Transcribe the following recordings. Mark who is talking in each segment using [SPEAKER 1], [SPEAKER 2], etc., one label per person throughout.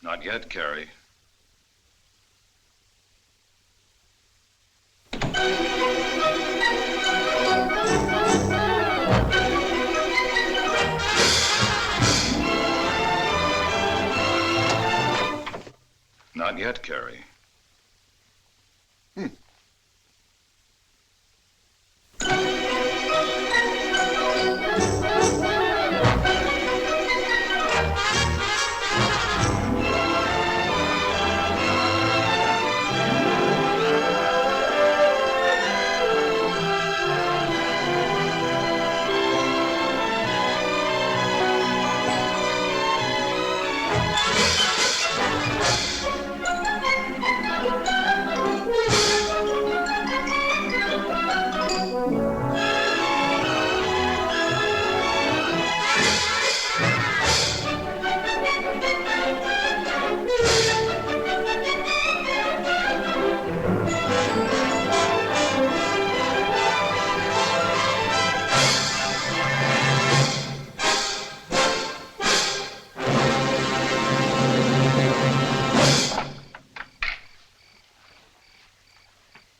[SPEAKER 1] Not yet, Cary. Not yet, Cary.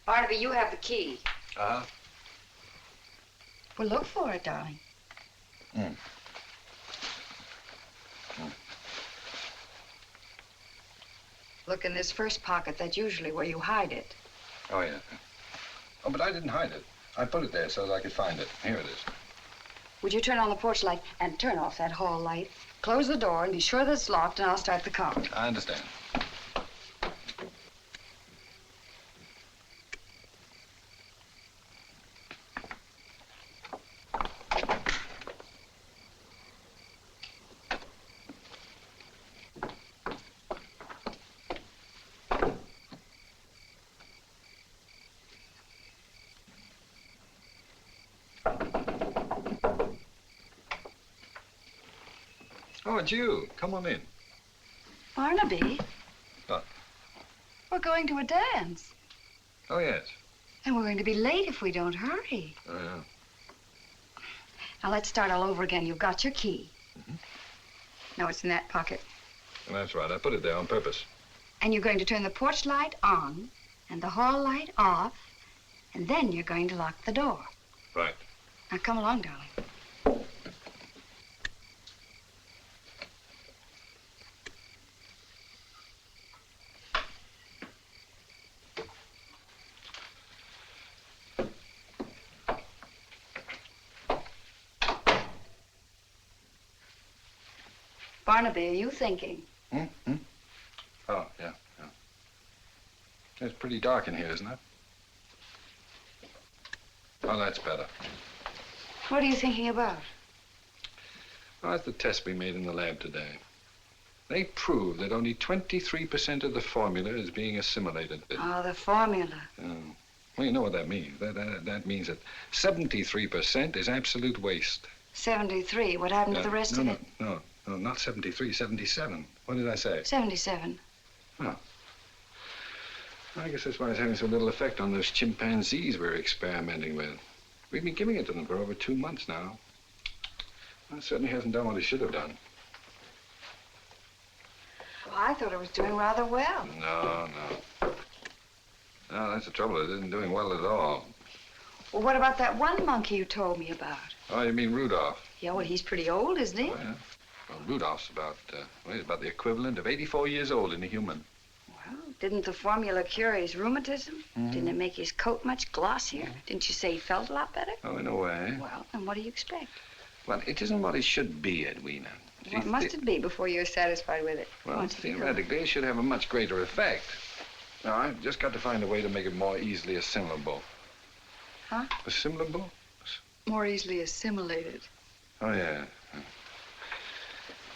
[SPEAKER 2] Barnaby, you have the key.
[SPEAKER 1] Uh-huh.
[SPEAKER 2] Well, look for it, darling. Look in this first pocket. That's usually where you hide it.
[SPEAKER 1] Oh, yeah. Oh, but I didn't hide it. I put it there so that I could find it. Here it is.
[SPEAKER 2] Would you turn on the porch light and turn off that hall light? Close the door and be sure that it's locked, and I'll start the count.
[SPEAKER 1] I understand. Oh, it's you. Come on in.
[SPEAKER 2] Barnaby?
[SPEAKER 1] What?
[SPEAKER 2] We're going to a dance.
[SPEAKER 1] Oh, yes.
[SPEAKER 2] And we're going to be late if we don't hurry.
[SPEAKER 1] Oh, yeah.
[SPEAKER 2] Now, let's start all over again. You've got your key. Now, it's in that pocket.
[SPEAKER 1] Well, that's right. I put it there on purpose.
[SPEAKER 2] And you're going to turn the porch light on and the hall light off, and then you're going to lock the door.
[SPEAKER 1] Right.
[SPEAKER 2] Now, come along, darling. Barnaby, are you thinking?
[SPEAKER 1] Oh, yeah. It's pretty dark in here, isn't it? Oh, that's better.
[SPEAKER 2] What are you thinking about?
[SPEAKER 1] Oh, that's the test we made in the lab today. They proved that only 23% of the formula is being assimilated.
[SPEAKER 2] Oh, the formula.
[SPEAKER 1] Well, you know what that means. That means that 73% is absolute waste.
[SPEAKER 2] 73. What happened to the rest of it?
[SPEAKER 1] No, not 73, 77. What did I say?
[SPEAKER 2] 77.
[SPEAKER 1] Oh. I guess that's why it's having so little effect on those chimpanzees we're experimenting with. We've been giving it to them for over 2 months now. Well, it certainly hasn't done what it should have done.
[SPEAKER 2] Well, I thought it was doing rather well.
[SPEAKER 1] No, that's the trouble. It isn't doing well at all.
[SPEAKER 2] Well, what about that one monkey you told me about?
[SPEAKER 1] Oh, you mean Rudolph?
[SPEAKER 2] Yeah, well, he's pretty old, isn't he?
[SPEAKER 1] Oh, yeah. Well, Rudolph's he's about the equivalent of 84 years old in a human.
[SPEAKER 2] Well, didn't the formula cure his rheumatism? Didn't it make his coat much glossier? Didn't you say he felt a lot better?
[SPEAKER 1] Oh, in a way.
[SPEAKER 2] Well, then what do you expect?
[SPEAKER 1] Well, it isn't what it should be, Edwina.
[SPEAKER 2] What must it be before you're satisfied with it?
[SPEAKER 1] Well, theoretically, it should have a much greater effect. Now, I've just got to find a way to make it more easily assimilable.
[SPEAKER 2] Huh?
[SPEAKER 1] Assimilable?
[SPEAKER 2] More easily assimilated.
[SPEAKER 1] Oh, yeah.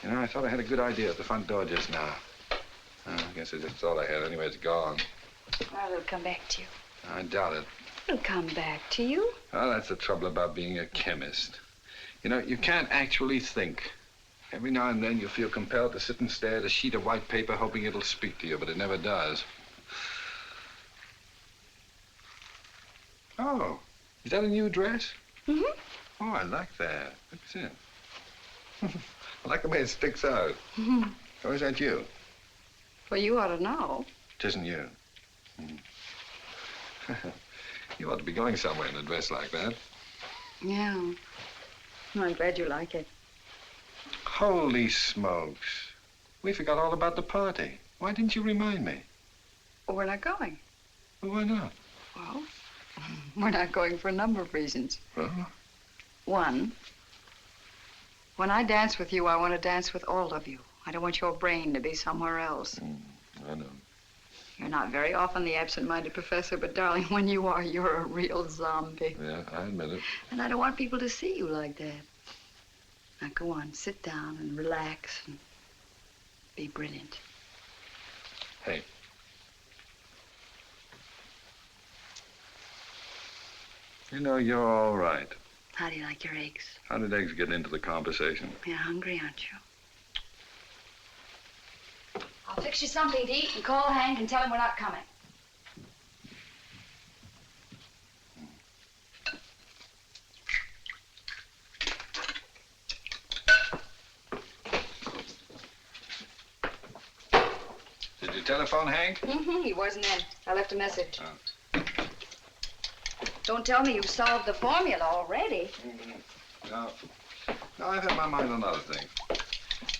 [SPEAKER 1] You know, I thought I had a good idea at the front door just now. I guess I just thought I had. Anyway, it's gone.
[SPEAKER 2] Well, it'll come back to you.
[SPEAKER 1] I doubt it.
[SPEAKER 2] It'll come back to you.
[SPEAKER 1] Oh, that's the trouble about being a chemist. You know, you can't actually think. Every now and then you feel compelled to sit and stare at a sheet of white paper hoping it'll speak to you, but it never does. Oh, is that a new dress?
[SPEAKER 2] Mm-hmm.
[SPEAKER 1] Oh, I like that. Let me see it. I like the way it sticks out.
[SPEAKER 2] Mm-hmm.
[SPEAKER 1] Or is that you?
[SPEAKER 2] Well, you ought to know.
[SPEAKER 1] It isn't you. You ought to be going somewhere in a dress like that.
[SPEAKER 2] Yeah. Well, I'm glad you like it.
[SPEAKER 1] Holy smokes. We forgot all about the party. Why didn't you remind me?
[SPEAKER 2] Well, we're not going.
[SPEAKER 1] Well, why not?
[SPEAKER 2] Well, we're not going for a number of reasons.
[SPEAKER 1] Well,
[SPEAKER 2] One, when I dance with you, I want to dance with all of you. I don't want your brain to be somewhere else.
[SPEAKER 1] I know.
[SPEAKER 2] You're not very often the absent-minded professor, but darling, when you are, you're a real zombie.
[SPEAKER 1] Yeah, I admit it.
[SPEAKER 2] And I don't want people to see you like that. Now, go on, sit down and relax and be brilliant.
[SPEAKER 1] Hey. You know, you're all right.
[SPEAKER 2] How do you like your eggs?
[SPEAKER 1] How did eggs get into the conversation?
[SPEAKER 2] You're hungry, aren't you? I'll fix you something to eat and call Hank and tell him we're not coming.
[SPEAKER 1] Did you telephone Hank?
[SPEAKER 2] Mm-hmm, he wasn't in. I left a message.
[SPEAKER 1] Oh.
[SPEAKER 2] Don't tell me you've solved the formula already.
[SPEAKER 1] No, I've had my mind on other things.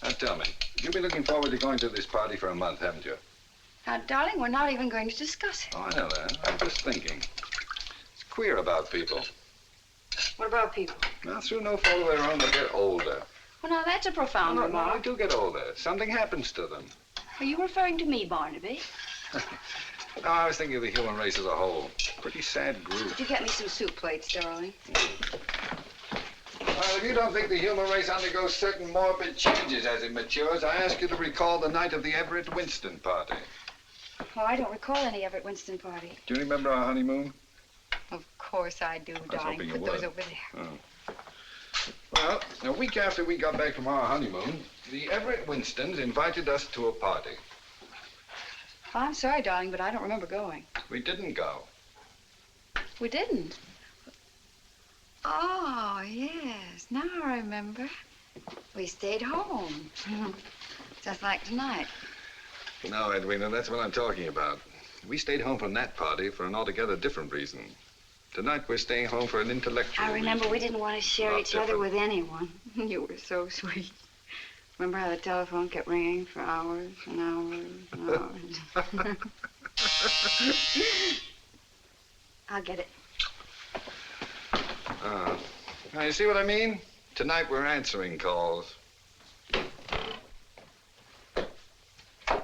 [SPEAKER 1] Now, tell me, you've been looking forward to going to this party for a month, haven't you?
[SPEAKER 2] Now, darling, we're not even going to discuss it.
[SPEAKER 1] Oh, I know that. I'm just thinking. It's queer about people.
[SPEAKER 2] What about people?
[SPEAKER 1] Now, through no fault of their own, they get older.
[SPEAKER 2] Well, now, that's a profound
[SPEAKER 1] No,
[SPEAKER 2] remark.
[SPEAKER 1] they do get older. Something happens to them.
[SPEAKER 2] Are you referring to me, Barnaby?
[SPEAKER 1] No, I was thinking of the human race as a whole. Pretty sad group.
[SPEAKER 2] Would you get me some soup plates, darling?
[SPEAKER 1] Well, if you don't think the human race undergoes certain morbid changes as it matures, I ask you to recall the night of the Everett Winston party.
[SPEAKER 2] Oh, I don't recall any Everett Winston party.
[SPEAKER 1] Do you remember our honeymoon?
[SPEAKER 2] Of course I do, darling.
[SPEAKER 1] hoping you
[SPEAKER 2] Put those
[SPEAKER 1] would.
[SPEAKER 2] over there.
[SPEAKER 1] Oh. Well, a week after we got back from our honeymoon, the Everett Winstons invited us to a party.
[SPEAKER 2] Oh, I'm sorry, darling, but I don't remember going.
[SPEAKER 1] We didn't go.
[SPEAKER 2] We didn't. Oh, yes. Now I remember. We stayed home. Just like tonight.
[SPEAKER 1] No, Edwina, that's what I'm talking about. We stayed home from that party for an altogether different reason. Tonight we're staying home for an intellectual
[SPEAKER 2] I remember
[SPEAKER 1] reason.
[SPEAKER 2] we didn't want to share
[SPEAKER 1] Not
[SPEAKER 2] each other
[SPEAKER 1] different.
[SPEAKER 2] with anyone. You were so sweet. Remember how the telephone kept ringing for hours and hours and hours? I'll get it.
[SPEAKER 1] Now, you see what I mean? Tonight we're answering calls.
[SPEAKER 2] Hi,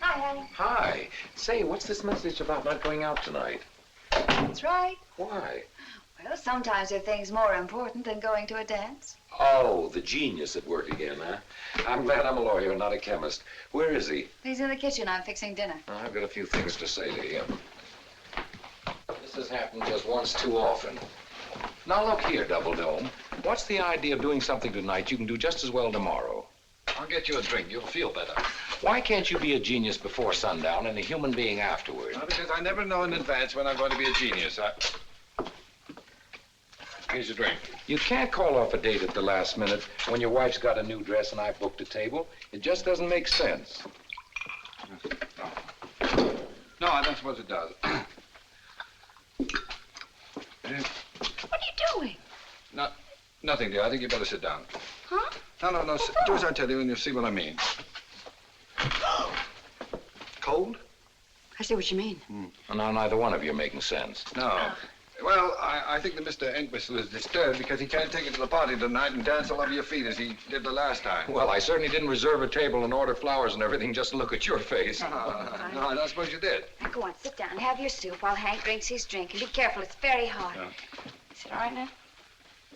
[SPEAKER 2] honey.
[SPEAKER 3] Hi. Say, what's this message about not going out tonight?
[SPEAKER 2] That's right.
[SPEAKER 3] Why?
[SPEAKER 2] Well, sometimes there are things more important than going to a dance.
[SPEAKER 3] Oh, the genius at work again, huh? I'm glad I'm a lawyer and not a chemist. Where is he?
[SPEAKER 2] He's in the kitchen. I'm fixing dinner.
[SPEAKER 3] I've got a few things to say to him. This has happened just once too often. Now look here, Double Dome. What's the idea of doing something tonight you can do just as well tomorrow?
[SPEAKER 1] I'll get you a drink. You'll feel better.
[SPEAKER 3] Why can't you be a genius before sundown and a human being afterward?
[SPEAKER 1] Well, because I never know in advance when I'm going to be a genius. Here's your drink.
[SPEAKER 3] You can't call off a date at the last minute when your wife's got a new dress and I've booked a table. It just doesn't make sense.
[SPEAKER 1] No, I don't suppose it does.
[SPEAKER 2] What are you doing?
[SPEAKER 1] Nothing, dear. I think you better sit down.
[SPEAKER 2] Huh?
[SPEAKER 1] No. Do as I tell you and you'll see what I mean. Cold?
[SPEAKER 2] I see what you mean.
[SPEAKER 3] Now, neither one of you are making sense.
[SPEAKER 1] No. Well, I think that Mr. Entwistle is disturbed because he can't take you to the party tonight and dance all over your feet as he did the last time.
[SPEAKER 3] Well, I certainly didn't reserve a table and order flowers and everything just to look at your face.
[SPEAKER 1] No, I don't suppose you did.
[SPEAKER 2] Now, go on, sit down. Have your soup while Hank drinks his drink. And be careful, it's very hot.
[SPEAKER 1] Yeah.
[SPEAKER 2] Is it all right now?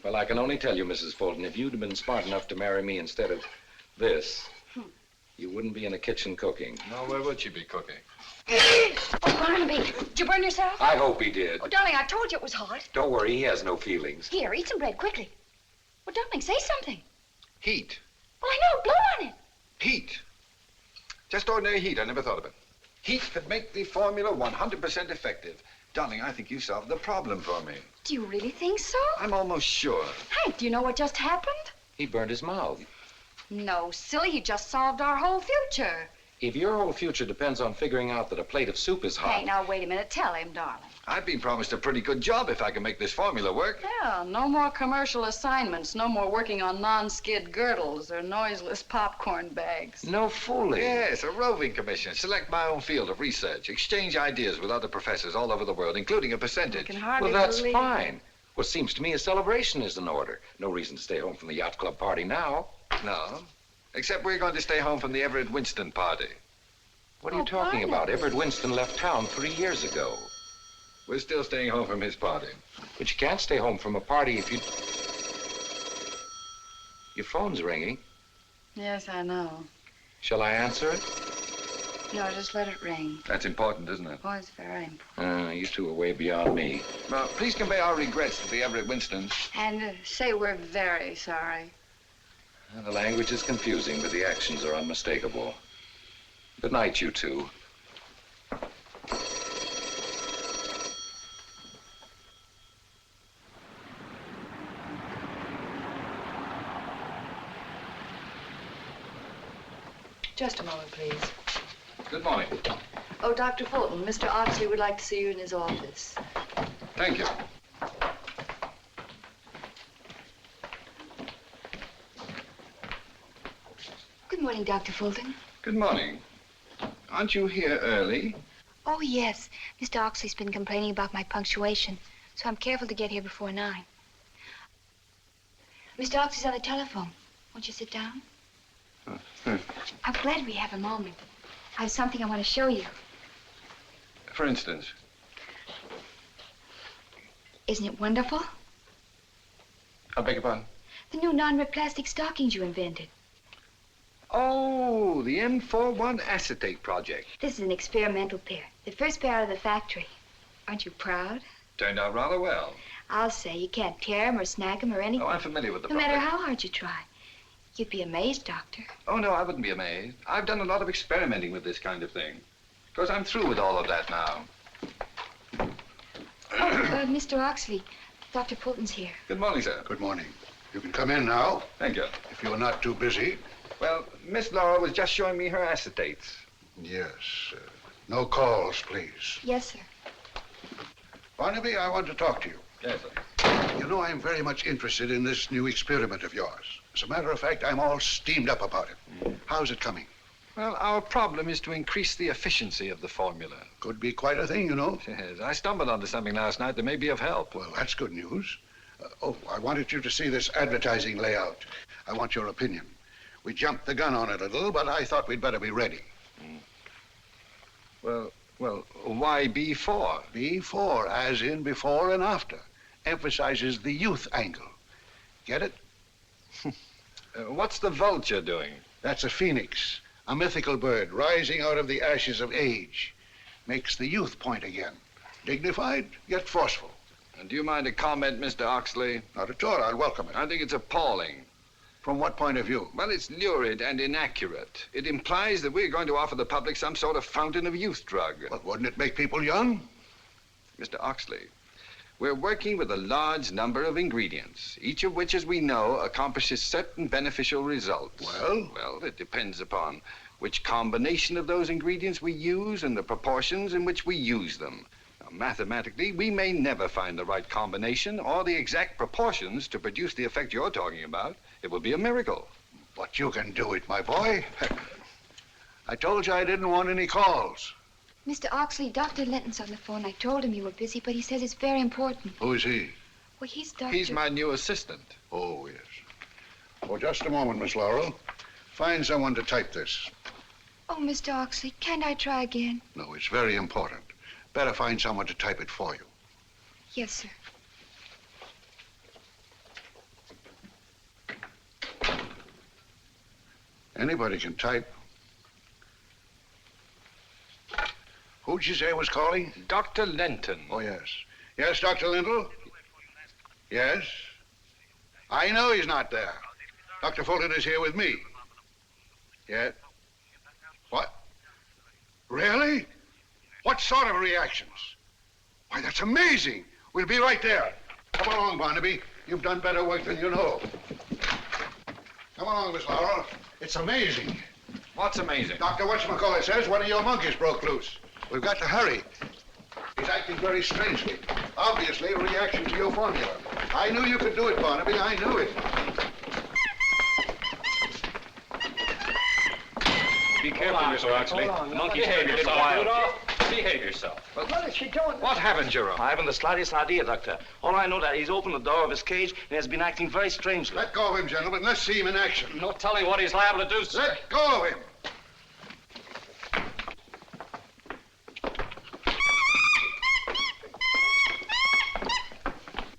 [SPEAKER 3] Well, I can only tell you, Mrs. Fulton, if you'd have been smart enough to marry me instead of this, you wouldn't be in the kitchen cooking.
[SPEAKER 1] No, where would she be cooking?
[SPEAKER 2] Oh, Barnaby, did you burn yourself?
[SPEAKER 3] I hope he did.
[SPEAKER 2] Oh, darling, I told you it was hot.
[SPEAKER 3] Don't worry, he has no feelings.
[SPEAKER 2] Here, eat some bread, quickly. Well, darling, say something.
[SPEAKER 1] Heat.
[SPEAKER 2] Well, I know. Blow on it.
[SPEAKER 1] Heat. Just ordinary heat. I never thought of it. Heat could make the formula 100% effective. Darling, I think you solved the problem for me.
[SPEAKER 2] Do you really think so?
[SPEAKER 1] I'm almost sure.
[SPEAKER 2] Hank, do you know what just happened?
[SPEAKER 3] He burned his mouth.
[SPEAKER 2] No, silly. He just solved our whole future.
[SPEAKER 3] If your whole future depends on figuring out that a plate of soup is hot...
[SPEAKER 2] Hank, now wait a minute. Tell him, darling.
[SPEAKER 1] I've been promised a pretty good job if I can make this formula work.
[SPEAKER 2] Yeah, no more commercial assignments. No more working on non-skid girdles or noiseless popcorn bags.
[SPEAKER 3] No fooling.
[SPEAKER 1] Yes, a roving commission. Select my own field of research. Exchange ideas with other professors all over the world, including a
[SPEAKER 2] I
[SPEAKER 1] percentage.
[SPEAKER 2] can hardly
[SPEAKER 3] Well, that's
[SPEAKER 2] believe
[SPEAKER 3] fine. What seems to me a celebration is in order. No reason to stay home from the yacht club party now.
[SPEAKER 1] No. Except we're going to stay home from the Everett Winston party.
[SPEAKER 3] What are you
[SPEAKER 2] Oh,
[SPEAKER 3] talking about?
[SPEAKER 2] Barnaby.
[SPEAKER 3] Everett Winston left town 3 years ago.
[SPEAKER 1] We're still staying home from his party.
[SPEAKER 3] But you can't stay home from a party if you... Your phone's ringing.
[SPEAKER 2] Yes, I know.
[SPEAKER 3] Shall I answer it?
[SPEAKER 2] No, just let it ring.
[SPEAKER 1] That's important, isn't it?
[SPEAKER 2] Oh, it's very important.
[SPEAKER 3] You two are way beyond me.
[SPEAKER 1] Well, please convey our regrets to the Everett Winstons.
[SPEAKER 2] And say we're very sorry.
[SPEAKER 3] The language is confusing, but the actions are unmistakable. Good night, you two.
[SPEAKER 2] Just a moment, please.
[SPEAKER 1] Good morning.
[SPEAKER 2] Oh, Dr. Fulton, Mr. Oxly would like to see you in his office.
[SPEAKER 1] Thank you.
[SPEAKER 4] Good morning, Dr. Fulton.
[SPEAKER 1] Good morning. Aren't you here early?
[SPEAKER 4] Oh, yes. Mr. Oxley's been complaining about my punctuation, so I'm careful to get here before 9. Mr. Oxley's on the telephone. Won't you sit down? I'm glad we have a moment. I have something I want to show you.
[SPEAKER 1] For instance?
[SPEAKER 4] Isn't it wonderful?
[SPEAKER 1] I beg your pardon?
[SPEAKER 4] The new non-rip plastic stockings you invented.
[SPEAKER 1] Oh, the N41 acetate project.
[SPEAKER 4] This is an experimental pair. The first pair out of the factory. Aren't you proud?
[SPEAKER 1] Turned out rather well.
[SPEAKER 4] I'll say you can't tear them or snag them or anything.
[SPEAKER 1] Oh, I'm familiar with the
[SPEAKER 4] No matter
[SPEAKER 1] product.
[SPEAKER 4] how hard you try. You'd be amazed, Doctor.
[SPEAKER 1] Oh, no, I wouldn't be amazed. I've done a lot of experimenting with this kind of thing. Of course, I'm through with all of that now.
[SPEAKER 4] Oh, Mr. Oxley, Dr. Fulton's here.
[SPEAKER 1] Good morning, sir.
[SPEAKER 5] Good morning. You can come in now,
[SPEAKER 1] Thank you.
[SPEAKER 5] if you're not too busy.
[SPEAKER 1] Well, Miss Laurel was just showing me her acetates.
[SPEAKER 5] Yes. No calls, please.
[SPEAKER 4] Yes, sir.
[SPEAKER 5] Barnaby, I want to talk to you.
[SPEAKER 1] Yes, sir.
[SPEAKER 5] You know, I'm very much interested in this new experiment of yours. As a matter of fact, I'm all steamed up about it. How's it coming?
[SPEAKER 1] Well, our problem is to increase the efficiency of the formula.
[SPEAKER 5] Could be quite a thing, you know.
[SPEAKER 1] Yes, I stumbled onto something last night that may be of help.
[SPEAKER 5] Well, that's good news. I wanted you to see this advertising layout. I want your opinion. We jumped the gun on it a little, but I thought we'd better be ready.
[SPEAKER 1] Well, why B4?
[SPEAKER 5] B4, as in before and after. Emphasizes the youth angle. Get it?
[SPEAKER 1] What's the vulture doing?
[SPEAKER 5] That's a phoenix, a mythical bird rising out of the ashes of age. Makes the youth point again. Dignified, yet forceful.
[SPEAKER 1] And do you mind a comment, Mr. Oxley?
[SPEAKER 5] Not at all, I'll welcome it.
[SPEAKER 1] I think it's appalling.
[SPEAKER 5] From what point of view?
[SPEAKER 1] Well, it's lurid and inaccurate. It implies that we're going to offer the public some sort of fountain of youth drug.
[SPEAKER 5] But wouldn't it make people young?
[SPEAKER 1] Mr. Oxley, we're working with a large number of ingredients, each of which, as we know, accomplishes certain beneficial results.
[SPEAKER 5] Well?
[SPEAKER 1] Well, it depends upon which combination of those ingredients we use and the proportions in which we use them. Now, mathematically, we may never find the right combination or the exact proportions to produce the effect you're talking about. It will be a miracle.
[SPEAKER 5] But you can do it, my boy. I told you I didn't want any calls.
[SPEAKER 4] Mr. Oxley, Dr. Linton's on the phone. I told him you were busy, but he says it's very important.
[SPEAKER 5] Who is he?
[SPEAKER 4] Well, he's Dr.
[SPEAKER 1] He's my new assistant.
[SPEAKER 5] Oh, yes. Oh, just a moment, Miss Laurel. Find someone to type this.
[SPEAKER 4] Oh, Mr. Oxley, can't I try again?
[SPEAKER 5] No, it's very important. Better find someone to type it for you.
[SPEAKER 4] Yes, sir.
[SPEAKER 5] Anybody can type. Who'd you say was calling?
[SPEAKER 1] Dr. Lenton.
[SPEAKER 5] Oh, yes. Yes, Dr. Lintle? Yes? I know he's not there. Dr. Fulton is here with me. Yeah? What? Really? What sort of reactions? Why, that's amazing. We'll be right there. Come along, Barnaby. You've done better work than you know. Come along, Miss Laurel. It's amazing.
[SPEAKER 1] What's amazing?
[SPEAKER 5] Dr. Whatchamacallit says one of your monkeys broke loose. We've got to hurry. He's acting very strangely. Obviously, a reaction to your formula. I knew you could do it, Barnaby. I knew it.
[SPEAKER 1] Be careful, Mr. Oxly.
[SPEAKER 6] Monkey, behave yourself. Behave yourself.
[SPEAKER 1] What is she doing? What happened, Jerome?
[SPEAKER 6] I haven't the slightest idea, Doctor. All I know that he's opened the door of his cage and has been acting very strangely.
[SPEAKER 5] Let go of him, gentlemen. Let's see him in action.
[SPEAKER 6] No telling what he's liable to do, sir.
[SPEAKER 5] Let go of him.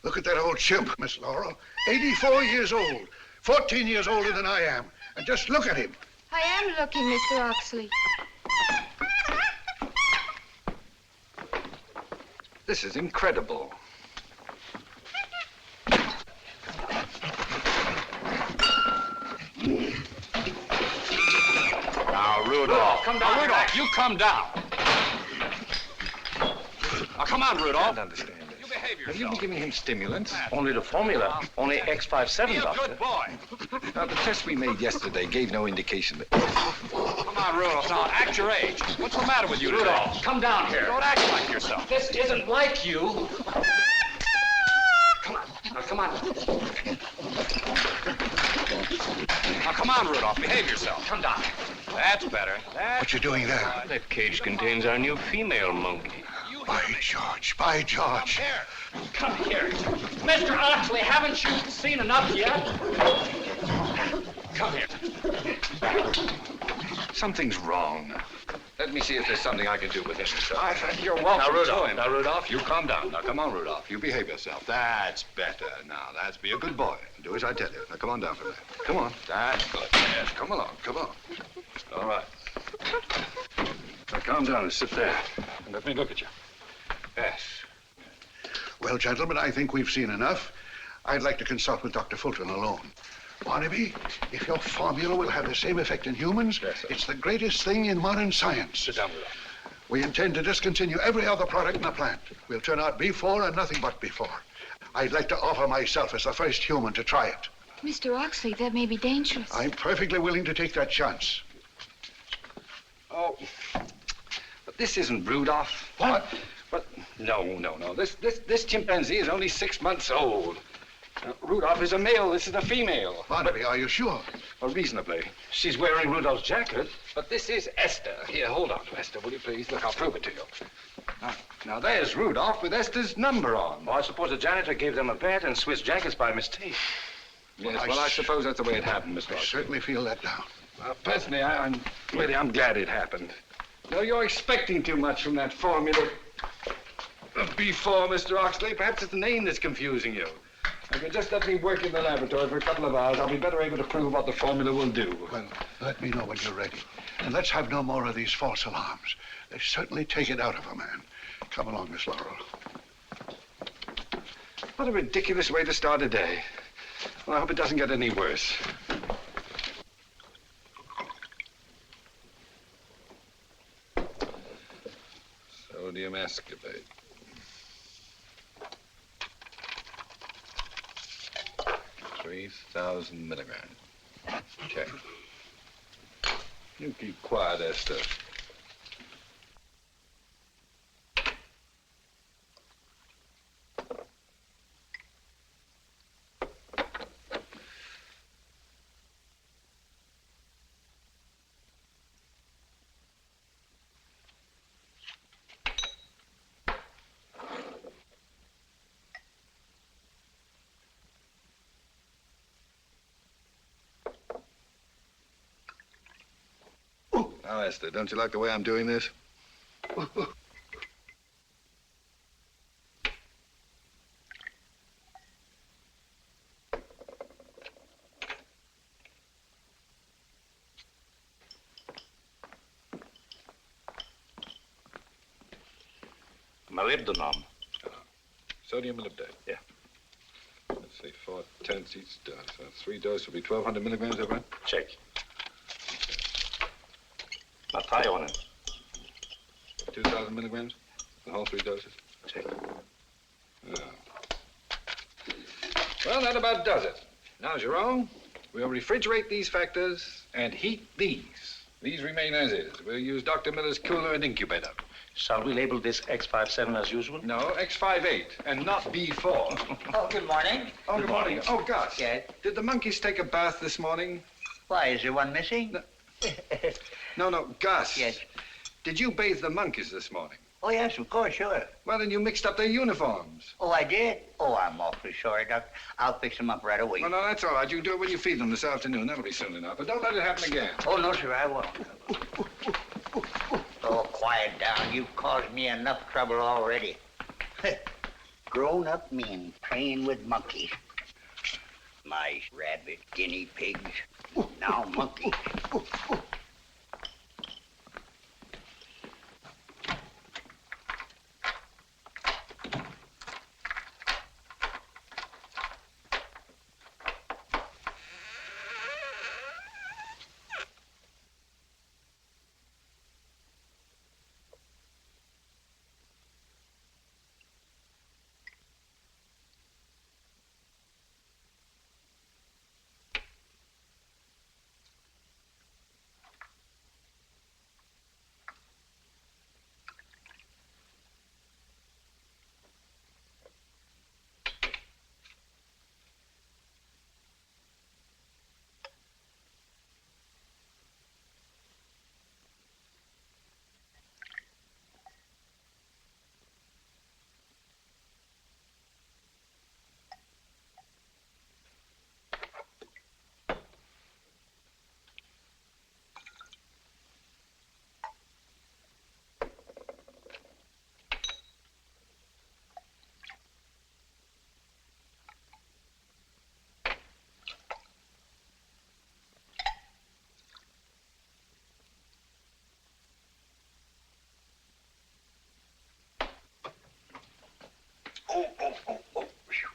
[SPEAKER 5] Look at that old chimp, Miss Laurel. 84 years old. 14 years older than I am. And just look at him.
[SPEAKER 4] I am looking, Mr. Oxley.
[SPEAKER 1] This is incredible.
[SPEAKER 3] Now, Rudolph.
[SPEAKER 6] Come down.
[SPEAKER 3] Rudolph, you come down. Now, come on,
[SPEAKER 1] I
[SPEAKER 3] Rudolph.
[SPEAKER 1] don't understand this.
[SPEAKER 3] You behave
[SPEAKER 1] Have you been
[SPEAKER 3] yourself.
[SPEAKER 1] giving him stimulants?
[SPEAKER 6] Only the formula. Only X57,
[SPEAKER 3] Be a
[SPEAKER 6] Doctor.
[SPEAKER 3] good boy.
[SPEAKER 1] The test we made yesterday gave no indication that...
[SPEAKER 3] Come on, Rudolph. Now, act your age. What's the matter with you today?
[SPEAKER 6] Rudolph, come down here.
[SPEAKER 3] Don't act like yourself.
[SPEAKER 6] This isn't like you. Come on. Now, come on.
[SPEAKER 3] Now, come on, Rudolph. Behave yourself.
[SPEAKER 6] Come down.
[SPEAKER 3] That's better.
[SPEAKER 5] What you doing there?
[SPEAKER 6] That cage contains our new female monkey.
[SPEAKER 5] By George, by George.
[SPEAKER 3] Here.
[SPEAKER 6] Come here. Mr. Oxley, haven't you seen enough yet? Come here.
[SPEAKER 1] Something's wrong. Let me see if there's something I can do with him.
[SPEAKER 3] You're welcome to him.
[SPEAKER 1] Now, Rudolph, you calm down. Now, come on, Rudolph. You behave yourself. That's better. Now, that's be a good boy. Do as I tell you. Now, come on down from there. Come on. That's good. Yes, come along. Come on. All right. Now, calm down and sit there. And let me look at you. Yes.
[SPEAKER 5] Well, gentlemen, I think we've seen enough. I'd like to consult with Dr. Fulton alone. Barnaby, if your formula will have the same effect in humans,
[SPEAKER 1] Yes, sir.
[SPEAKER 5] it's the greatest thing in modern science.
[SPEAKER 1] Sit down, Rudolph.
[SPEAKER 5] We intend to discontinue every other product in the plant. We'll turn out B4 and nothing but B4. I'd like to offer myself as the first human to try it.
[SPEAKER 4] Mr. Oxley, that may be dangerous.
[SPEAKER 5] I'm perfectly willing to take that chance.
[SPEAKER 1] Oh, but this isn't Rudolph.
[SPEAKER 5] What?
[SPEAKER 1] But no. This chimpanzee is only 6 months old. Rudolph is a male. This is a female.
[SPEAKER 5] Barnaby, are you sure?
[SPEAKER 1] Well, reasonably.
[SPEAKER 6] She's wearing Rudolph's jacket.
[SPEAKER 1] But this is Esther. Here, hold on to Esther, will you please? Look, I'll prove it to you. Now there's Rudolph with Esther's number on.
[SPEAKER 6] Well, I suppose the janitor gave them a bet and switched jackets by mistake.
[SPEAKER 1] Yes, well, I suppose that's the way it happened, Mr.
[SPEAKER 5] I
[SPEAKER 1] Oxley.
[SPEAKER 5] certainly feel that down.
[SPEAKER 1] Personally, I'm glad it happened. No, you're expecting too much from that formula of B4, Mr. Oxley. Perhaps it's the name that's confusing you. If you just let me work in the laboratory for a couple of hours, I'll be better able to prove what the formula will do.
[SPEAKER 5] Well, let me know when you're ready. And let's have no more of these false alarms. They certainly take it out of a man. Come along, Miss Laurel.
[SPEAKER 1] What a ridiculous way to start a day. Well, I hope it doesn't get any worse. Sodium ascorbate. 3,000 milligrams. Check. You keep quiet, Esther. Now, Esther, don't you like the way I'm doing this?
[SPEAKER 6] Molybdenum.
[SPEAKER 1] Sodium molybdate.
[SPEAKER 6] Yeah.
[SPEAKER 1] Let's see, 4/10 each dose. So 3 doses will be 1,200 milligrams, is that right?
[SPEAKER 6] Check. high on it.
[SPEAKER 1] 2,000 milligrams? The whole 3 doses?
[SPEAKER 6] Check.
[SPEAKER 1] Yeah. Well, that about does it. Now, Jerome, we'll refrigerate these factors and heat these. These remain as is. We'll use Dr. Miller's cooler and incubator.
[SPEAKER 6] Shall we label this X57 as usual?
[SPEAKER 1] No, X58 and not B4.
[SPEAKER 7] Oh, good morning.
[SPEAKER 1] Oh, good morning. Oh, Gus.
[SPEAKER 7] Yes?
[SPEAKER 1] Did the monkeys take a bath this morning?
[SPEAKER 7] Why, is there one missing?
[SPEAKER 1] No, Gus.
[SPEAKER 7] Yes.
[SPEAKER 1] Did you bathe the monkeys this morning?
[SPEAKER 7] Oh, yes, of course, sure.
[SPEAKER 1] Well, then you mixed up their uniforms.
[SPEAKER 7] Oh, I did? Oh, I'm awfully sorry, Doc. I'll fix them up right away.
[SPEAKER 1] Well, no, that's all right. You can do it when you feed them this afternoon. That'll be soon enough. But don't let it happen again.
[SPEAKER 7] Oh, no, sir, I won't. Oh, quiet down. You've caused me enough trouble already. Grown-up men playing with monkeys. Mice, rabbits, guinea pigs. Now monkeys.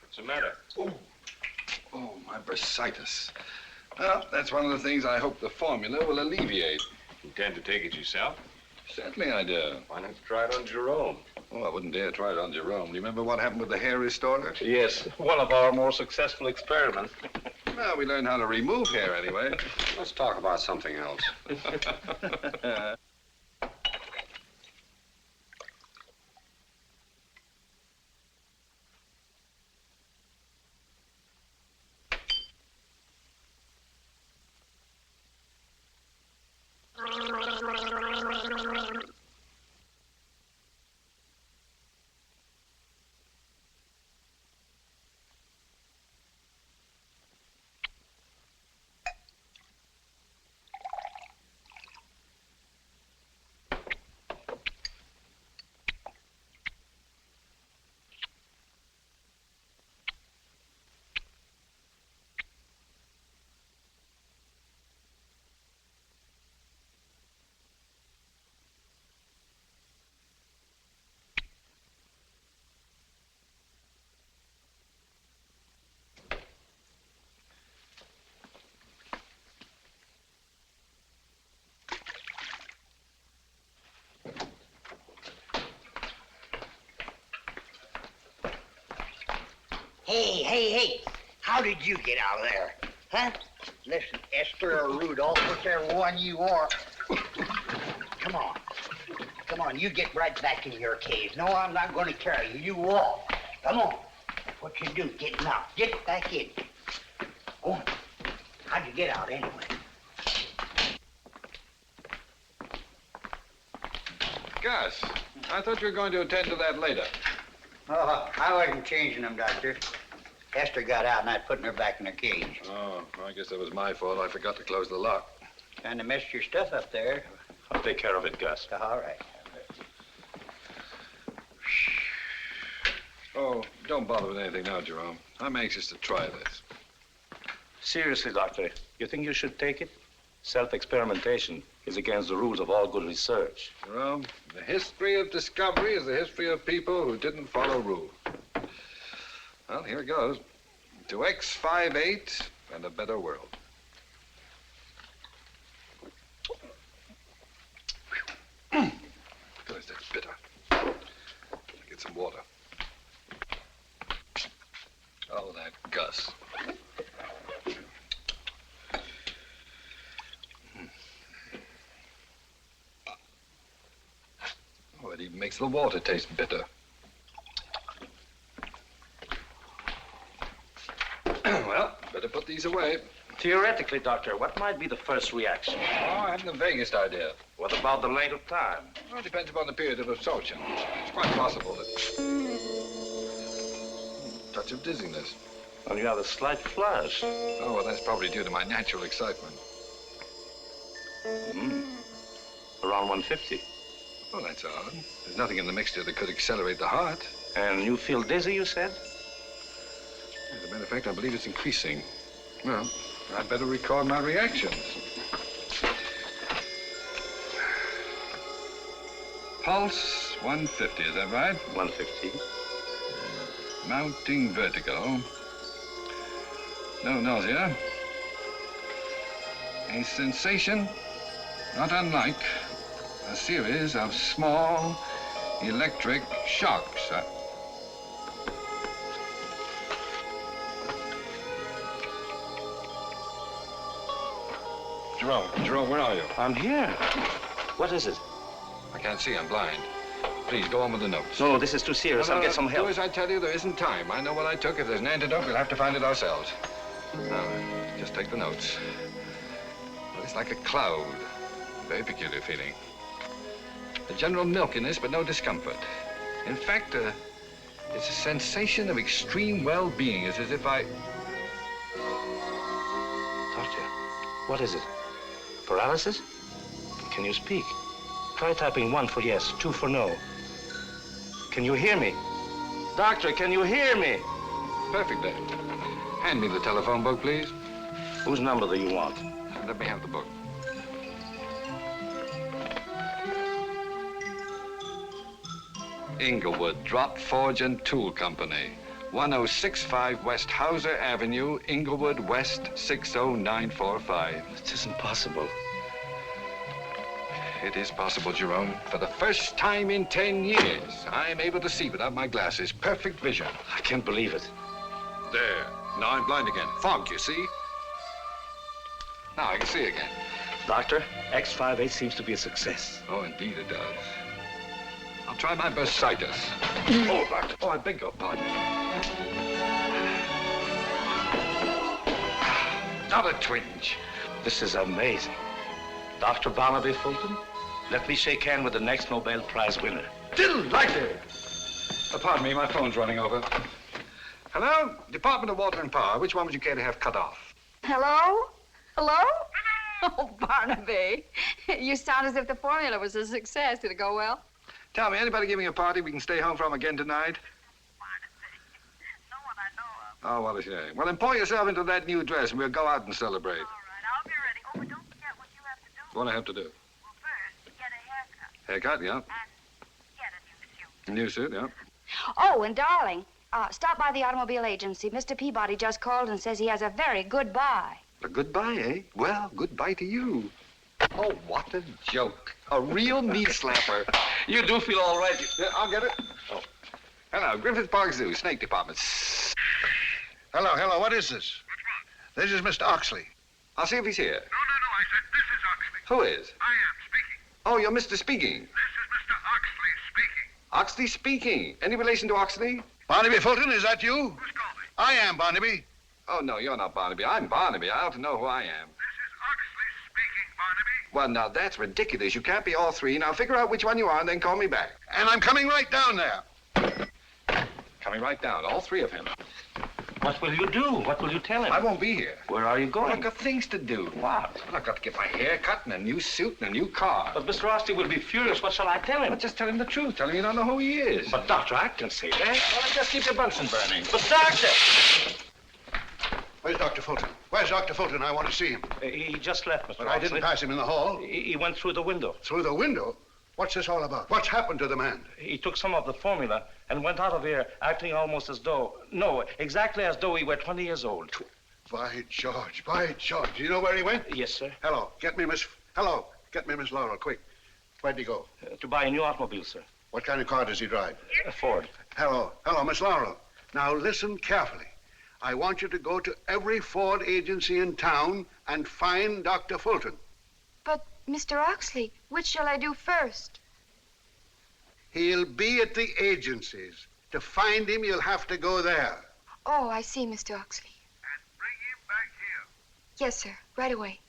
[SPEAKER 3] What's the matter?
[SPEAKER 1] Oh, my bursitis. Well, that's one of the things I hope the formula will alleviate.
[SPEAKER 3] Intend to take it yourself?
[SPEAKER 1] Certainly I do.
[SPEAKER 3] Why not try it on Jerome?
[SPEAKER 1] Oh, I wouldn't dare try it on Jerome. Remember what happened with the hair restorer?
[SPEAKER 6] Yes, one of our more successful experiments.
[SPEAKER 1] Well, we learned how to remove hair anyway.
[SPEAKER 3] Let's talk about something else.
[SPEAKER 7] Hey, how did you get out of there? Huh? Listen, Esther or Rudolph, whichever one you are. Come on, you get right back in your cage. No, I'm not going to carry you. You walk. Come on. That's what you do, getting out. Get back in. Go on. How'd you get out anyway?
[SPEAKER 1] Gus, I thought you were going to attend to that later.
[SPEAKER 7] Oh, I wasn't changing them, Doctor. Esther got out and I putting her back in her cage.
[SPEAKER 1] Oh, well, I guess that was my fault. I forgot to close the lock.
[SPEAKER 7] Kind of messed your stuff up there.
[SPEAKER 6] I'll take care of it, Gus.
[SPEAKER 7] All right.
[SPEAKER 1] Oh, don't bother with anything now, Jerome. I'm anxious to try this.
[SPEAKER 6] Seriously, Doctor, you think you should take it? Self-experimentation is against the rules of all good research.
[SPEAKER 1] Jerome, the history of discovery is the history of people who didn't follow rules. Well, here it goes. To X58 and a better world. discuss. Oh, it even makes the water taste bitter. Well, better put these away.
[SPEAKER 6] Theoretically, Doctor, what might be the first reaction?
[SPEAKER 1] Oh, I haven't the vaguest idea.
[SPEAKER 6] What about the length of time?
[SPEAKER 1] Well, it depends upon the period of absorption. It's quite possible that... touch of dizziness.
[SPEAKER 6] Well, you have a slight flush.
[SPEAKER 1] Oh, well, that's probably due to my natural excitement.
[SPEAKER 6] Around 150.
[SPEAKER 1] Well, that's odd. There's nothing in the mixture that could accelerate the heart.
[SPEAKER 6] And you feel dizzy, you said?
[SPEAKER 1] As a matter of fact, I believe it's increasing. Well, I'd better record my reactions. Pulse 150, is that right?
[SPEAKER 6] 150.
[SPEAKER 1] Mounting vertigo. No nausea. A sensation not unlike a series of small electric shocks. Jerome, where are you?
[SPEAKER 6] I'm here. What is it?
[SPEAKER 1] I can't see, I'm blind. Please, go on with the notes.
[SPEAKER 6] No, this is too serious. I'll get some help.
[SPEAKER 1] Do as I tell you, there isn't time. I know what I took. If there's an antidote, we'll have to find it ourselves. Now, just take the notes. Well, it's like a cloud. Very peculiar feeling. A general milkiness, but no discomfort. In fact, it's a sensation of extreme well-being. It's as if I...
[SPEAKER 6] Doctor, what is it? Paralysis? Can you speak? Try typing 1 for yes, 2 for no. Can you hear me? Doctor, can you hear me?
[SPEAKER 1] Perfectly. Hand me the telephone book, please.
[SPEAKER 6] Whose number do you want?
[SPEAKER 1] Let me have the book. Inglewood Drop Forge and Tool Company, 1065 West Hauser Avenue, Inglewood, West 60945.
[SPEAKER 6] It isn't possible.
[SPEAKER 1] It is possible, Jerome. For the first time in 10 years, I'm able to see without my glasses. Perfect vision.
[SPEAKER 6] I can't believe it.
[SPEAKER 1] There. Now I'm blind again. Fog, you see? Now I can see again.
[SPEAKER 6] Doctor, X58 seems to be a success.
[SPEAKER 1] Oh, indeed it does. I'll try my bursitis. Oh, Doctor. Oh, I beg your pardon. Not a twinge.
[SPEAKER 6] This is amazing. Dr. Barnaby Fulton, let me shake hands with the next Nobel Prize winner.
[SPEAKER 1] Delighted. Pardon me, my phone's running over. Hello? Department of Water and Power. Which one would you care to have cut off?
[SPEAKER 2] Hello? Hello? Oh, Barnaby. You sound as if the formula was a success. Did it go well?
[SPEAKER 1] Tell me, anybody giving a party we can stay home from again tonight?
[SPEAKER 8] No one I know of.
[SPEAKER 1] Oh, what a shame. Well, then pour yourself into that new dress and we'll go out and celebrate.
[SPEAKER 8] All right, I'll be ready. Oh, but don't forget what you have to do.
[SPEAKER 1] What do I have to do?
[SPEAKER 8] Well, first, get a haircut.
[SPEAKER 1] Haircut, yeah.
[SPEAKER 8] And get a new suit.
[SPEAKER 1] New suit, yeah.
[SPEAKER 4] Oh, and darling, stop by the automobile agency. Mr. Peabody just called and says he has a very good buy.
[SPEAKER 1] A goodbye, eh? Well, goodbye to you. Oh, what a joke. A real knee slapper.
[SPEAKER 6] You do feel all right.
[SPEAKER 1] Yeah, I'll get it. Oh. Hello, Griffith Park Zoo, Snake Department.
[SPEAKER 5] Hello, what is this? This is Mr. Oxly.
[SPEAKER 1] I'll see if he's here.
[SPEAKER 5] No, I said this is Oxley.
[SPEAKER 1] Who is?
[SPEAKER 5] I am speaking.
[SPEAKER 1] Oh, you're Mr. Speaking.
[SPEAKER 5] This is Mr. Oxley speaking.
[SPEAKER 1] Oxley Speaking. Any relation to Oxley?
[SPEAKER 5] Barnaby Fulton, is that you?
[SPEAKER 8] Who's calling?
[SPEAKER 5] I am Barnaby.
[SPEAKER 1] Oh, no, you're not Barnaby. I'm Barnaby. I ought to know who I am.
[SPEAKER 8] This is Oxley speaking, Barnaby.
[SPEAKER 1] Well, now, that's ridiculous. You can't be all three. Now, figure out which one you are and then call me back.
[SPEAKER 5] And I'm coming right down there.
[SPEAKER 1] Coming right down, all three of him.
[SPEAKER 6] What will you do? What will you tell him?
[SPEAKER 1] I won't be here.
[SPEAKER 6] Where are you
[SPEAKER 1] Well,
[SPEAKER 6] going?
[SPEAKER 1] I've got things to do.
[SPEAKER 6] What?
[SPEAKER 1] Well, I've got to get my hair cut and a new suit and a new car.
[SPEAKER 6] But Mr. Oxley will be furious. What shall I tell him?
[SPEAKER 1] Well, just tell him the truth. Tell him you don't know who he is.
[SPEAKER 6] But, Doctor, I can say that.
[SPEAKER 1] Well, then just keep your Bunsen burning.
[SPEAKER 6] But, Doctor!
[SPEAKER 5] Where's Dr. Fulton? Where's Dr. Fulton? I want to see him.
[SPEAKER 6] He just left, Mr.
[SPEAKER 5] But I didn't pass him in the hall.
[SPEAKER 6] He went through the window.
[SPEAKER 5] Through the window? What's this all about? What's happened to the man?
[SPEAKER 6] He took some of the formula and went out of here acting almost as though, no, exactly as though he were 20 years old.
[SPEAKER 5] By George, by George. Do you know where he went?
[SPEAKER 6] Yes, sir.
[SPEAKER 5] Hello, get me Miss Laurel, quick. Where'd he go?
[SPEAKER 6] To buy a new automobile, sir.
[SPEAKER 5] What kind of car does he drive?
[SPEAKER 6] A Ford.
[SPEAKER 5] Hello, Miss Laurel. Now listen carefully. I want you to go to every Ford agency in town and find Dr. Fulton.
[SPEAKER 4] But, Mr. Oxley, which shall I do first?
[SPEAKER 5] He'll be at the agencies. To find him, you'll have to go there.
[SPEAKER 4] Oh, I see, Mr. Oxley.
[SPEAKER 5] And bring him back here.
[SPEAKER 4] Yes, sir. Right away.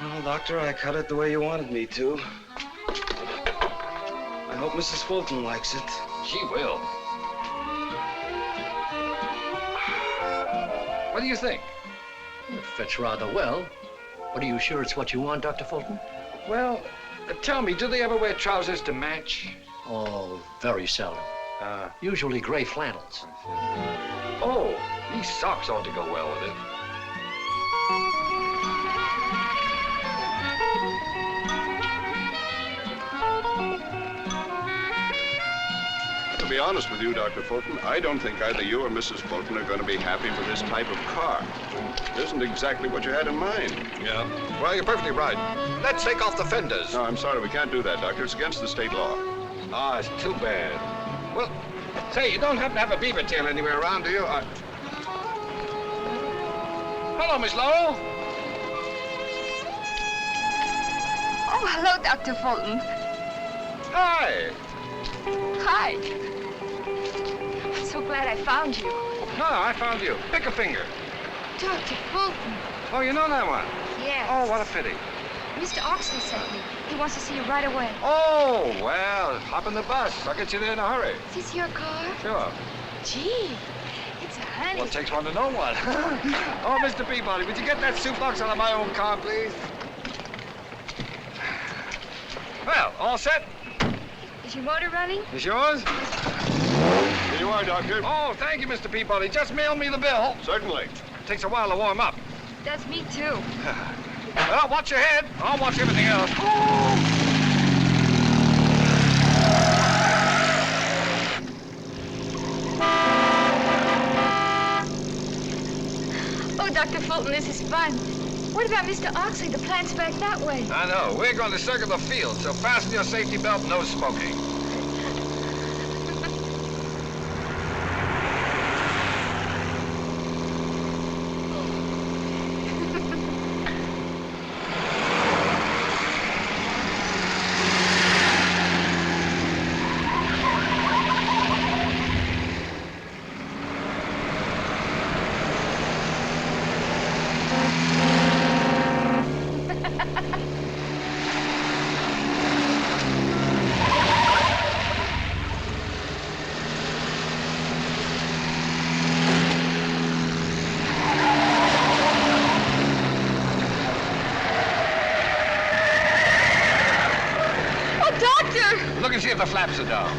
[SPEAKER 6] Well, Doctor, I cut it the way you wanted me to. I hope Mrs. Fulton likes it.
[SPEAKER 3] She will. What do you think?
[SPEAKER 9] It fits rather well. But are you sure it's what you want, Dr. Fulton?
[SPEAKER 3] Well, tell me, do they ever wear trousers to match?
[SPEAKER 9] Oh, very seldom. Usually gray flannels.
[SPEAKER 3] Oh, these socks ought to go well with it.
[SPEAKER 10] To be honest with you, Dr. Fulton, I don't think either you or Mrs. Fulton are going to be happy with this type of car. It isn't exactly what you had in mind.
[SPEAKER 1] Yeah. Well, you're perfectly right. Let's take off the fenders.
[SPEAKER 10] No, I'm sorry, we can't do that, Doctor. It's against the state law.
[SPEAKER 1] Ah, it's too bad. Well, say, you don't happen to have a beaver tail anywhere around, do you? Hello, Miss Laurel.
[SPEAKER 2] Oh, hello, Dr. Fulton.
[SPEAKER 1] Hi.
[SPEAKER 2] Hi. I'm so glad I found you.
[SPEAKER 1] No, I found you. Pick a finger.
[SPEAKER 2] Dr. Fulton.
[SPEAKER 1] Oh, you know that one?
[SPEAKER 2] Yes.
[SPEAKER 1] Oh, what a pity.
[SPEAKER 4] Mr. Oxley sent me. He wants to see you right away.
[SPEAKER 1] Oh, well, hop in the bus. I'll get you there in a hurry.
[SPEAKER 4] Is this your car?
[SPEAKER 1] Sure.
[SPEAKER 4] Gee, it's a honey.
[SPEAKER 1] Well, it takes one to know one. Oh, Mr. Peabody, would you get that soup box out of my own car, please? Well, all set?
[SPEAKER 4] Is your motor running?
[SPEAKER 1] Is yours?
[SPEAKER 10] Here you are, Doctor.
[SPEAKER 1] Oh, thank you, Mr. Peabody. Just mail me the bill.
[SPEAKER 10] Certainly.
[SPEAKER 1] Takes a while to warm up.
[SPEAKER 4] That's me, too.
[SPEAKER 1] Well, watch your head. I'll watch everything else.
[SPEAKER 4] Oh, Dr. Fulton, this is fun. What about Mr. Oxley? The plant's back that way.
[SPEAKER 1] I know. We're going to circle the field, so fasten your safety belt and no smoking. Look and see if the flaps are down.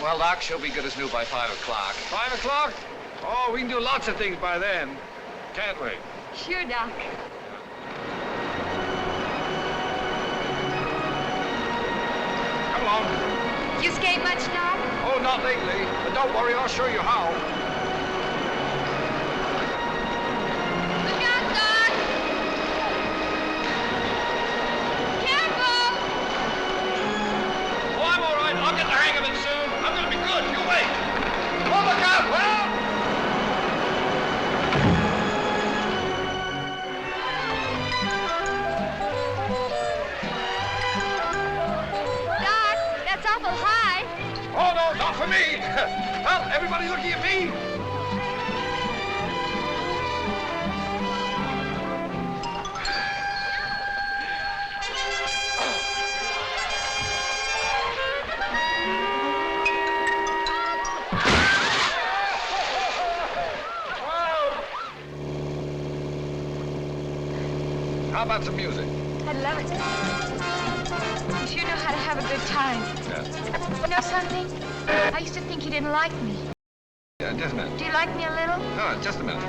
[SPEAKER 3] Well, Doc, she'll be good as new by 5 o'clock.
[SPEAKER 1] 5 o'clock? Oh, we can do lots of things by then, can't we?
[SPEAKER 4] Sure, Doc.
[SPEAKER 1] Come along.
[SPEAKER 4] You skate much, Doc?
[SPEAKER 1] Oh, not lately. But don't worry, I'll show you how.
[SPEAKER 4] Look out, Doc! Careful!
[SPEAKER 1] Oh, I'm all right. I'll get the hang of it soon. I'm going to be good. You wait. Oh, look out, well!
[SPEAKER 4] Doc, that's awful high.
[SPEAKER 1] Oh, no, not for me. Well, everybody looking at me. How about some music?
[SPEAKER 4] I love it. You sure know how to have a good time.
[SPEAKER 1] Yeah.
[SPEAKER 4] You know something? I used to think you didn't like me.
[SPEAKER 1] Yeah, just a minute.
[SPEAKER 4] Do you like me a little?
[SPEAKER 1] No, just a minute.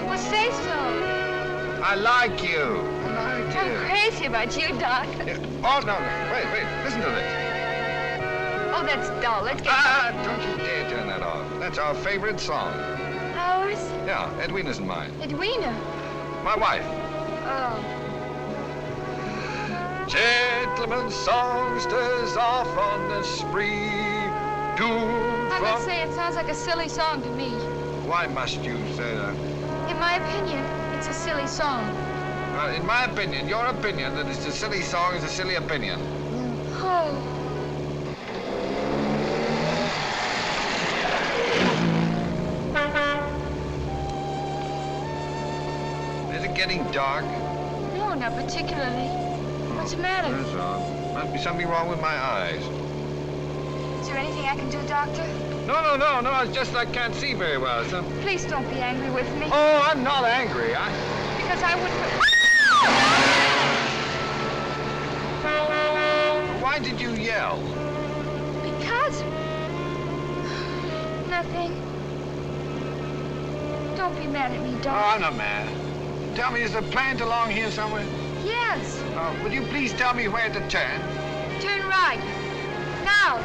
[SPEAKER 4] Well, say so.
[SPEAKER 1] I like you. I like
[SPEAKER 4] I'm
[SPEAKER 1] you.
[SPEAKER 4] crazy about you, Doc.
[SPEAKER 1] Yeah. Oh, no, no. Wait. Listen to this.
[SPEAKER 4] Oh, that's dull. Let's get...
[SPEAKER 1] Don't you dare turn that off. That's our favorite song.
[SPEAKER 4] Ours?
[SPEAKER 1] Yeah, Edwina's and mine.
[SPEAKER 4] Edwina.
[SPEAKER 1] My wife.
[SPEAKER 4] Oh.
[SPEAKER 1] Gentlemen songsters off on the spree.
[SPEAKER 4] I must say, it sounds like a silly song to me.
[SPEAKER 1] Why must you say that?
[SPEAKER 4] In my opinion, it's a silly song.
[SPEAKER 1] In my opinion, your opinion that it's a silly song is a silly opinion.
[SPEAKER 4] Oh.
[SPEAKER 1] Is it getting dark?
[SPEAKER 4] No, not particularly. What's the matter?
[SPEAKER 1] That's all. Must be something wrong with my eyes.
[SPEAKER 4] Is there anything I can do, Doctor?
[SPEAKER 1] No. It's just I can't see very well. So...
[SPEAKER 4] Please don't be angry with me.
[SPEAKER 1] Oh, I'm not angry.
[SPEAKER 4] Because I wouldn't...
[SPEAKER 1] Why did you yell?
[SPEAKER 4] Because... Nothing. Don't be mad at me, Doc.
[SPEAKER 1] Oh, I'm not mad. Tell me, is the plant along here somewhere?
[SPEAKER 4] Yes.
[SPEAKER 1] Would you please tell me where to turn?
[SPEAKER 4] Turn right. Now.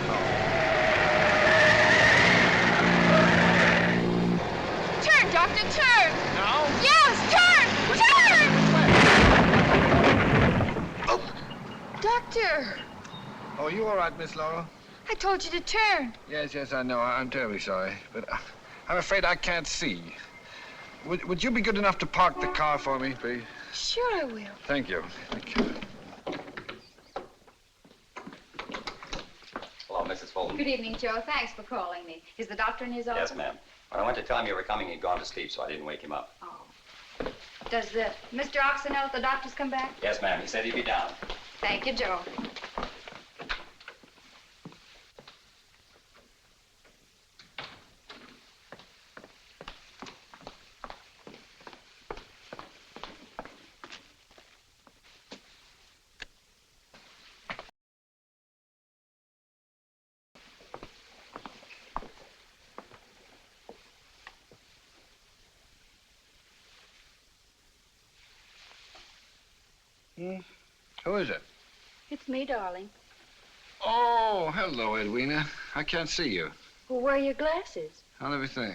[SPEAKER 4] Turn, Doctor, turn.
[SPEAKER 1] No?
[SPEAKER 4] Yes, turn! Turn!
[SPEAKER 1] Oh.
[SPEAKER 4] Doctor,
[SPEAKER 1] Oh, you all right, Miss Laurel?
[SPEAKER 4] I told you to turn.
[SPEAKER 1] Yes, I know. I'm terribly sorry. But I'm afraid I can't see. Would you be good enough to park the car for me, please?
[SPEAKER 4] Sure I will.
[SPEAKER 1] Thank you. Thank you.
[SPEAKER 11] Hello, Mrs. Fulton.
[SPEAKER 2] Good evening, Joe. Thanks for calling me. Is the doctor in his office?
[SPEAKER 11] Yes, ma'am. When I went to tell him you were coming, he'd gone to sleep, so I didn't wake him up.
[SPEAKER 2] Oh. Does Mr. Oxly know if the doctor's come back?
[SPEAKER 11] Yes, ma'am. He said he'd be down.
[SPEAKER 2] Thank you, Joe.
[SPEAKER 1] Who is it?
[SPEAKER 4] It's me, darling.
[SPEAKER 1] Oh, hello, Edwina. I can't see you.
[SPEAKER 4] Well, where are your glasses?
[SPEAKER 1] I'll let me think.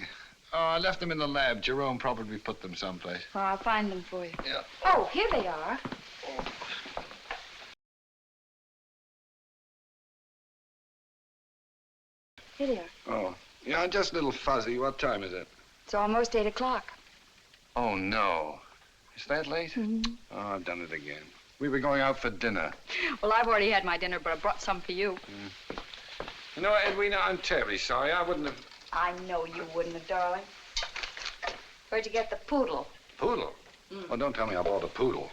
[SPEAKER 1] Oh, I left them in the lab. Jerome probably put them someplace.
[SPEAKER 4] Well, I'll find them for you.
[SPEAKER 1] Yeah.
[SPEAKER 4] Oh, here they are. Here they are.
[SPEAKER 1] Oh, yeah, I'm just a little fuzzy. What time is it?
[SPEAKER 4] It's almost 8 o'clock.
[SPEAKER 1] Oh, no. Is that late?
[SPEAKER 4] Mm-hmm.
[SPEAKER 1] Oh, I've done it again. We were going out for dinner.
[SPEAKER 2] Well, I've already had my dinner, but I brought some for you.
[SPEAKER 1] You know, Edwina, I'm terribly sorry. I wouldn't have...
[SPEAKER 2] I know you wouldn't have, darling. Where'd you get the poodle?
[SPEAKER 1] Poodle? Oh, don't tell me I bought a poodle.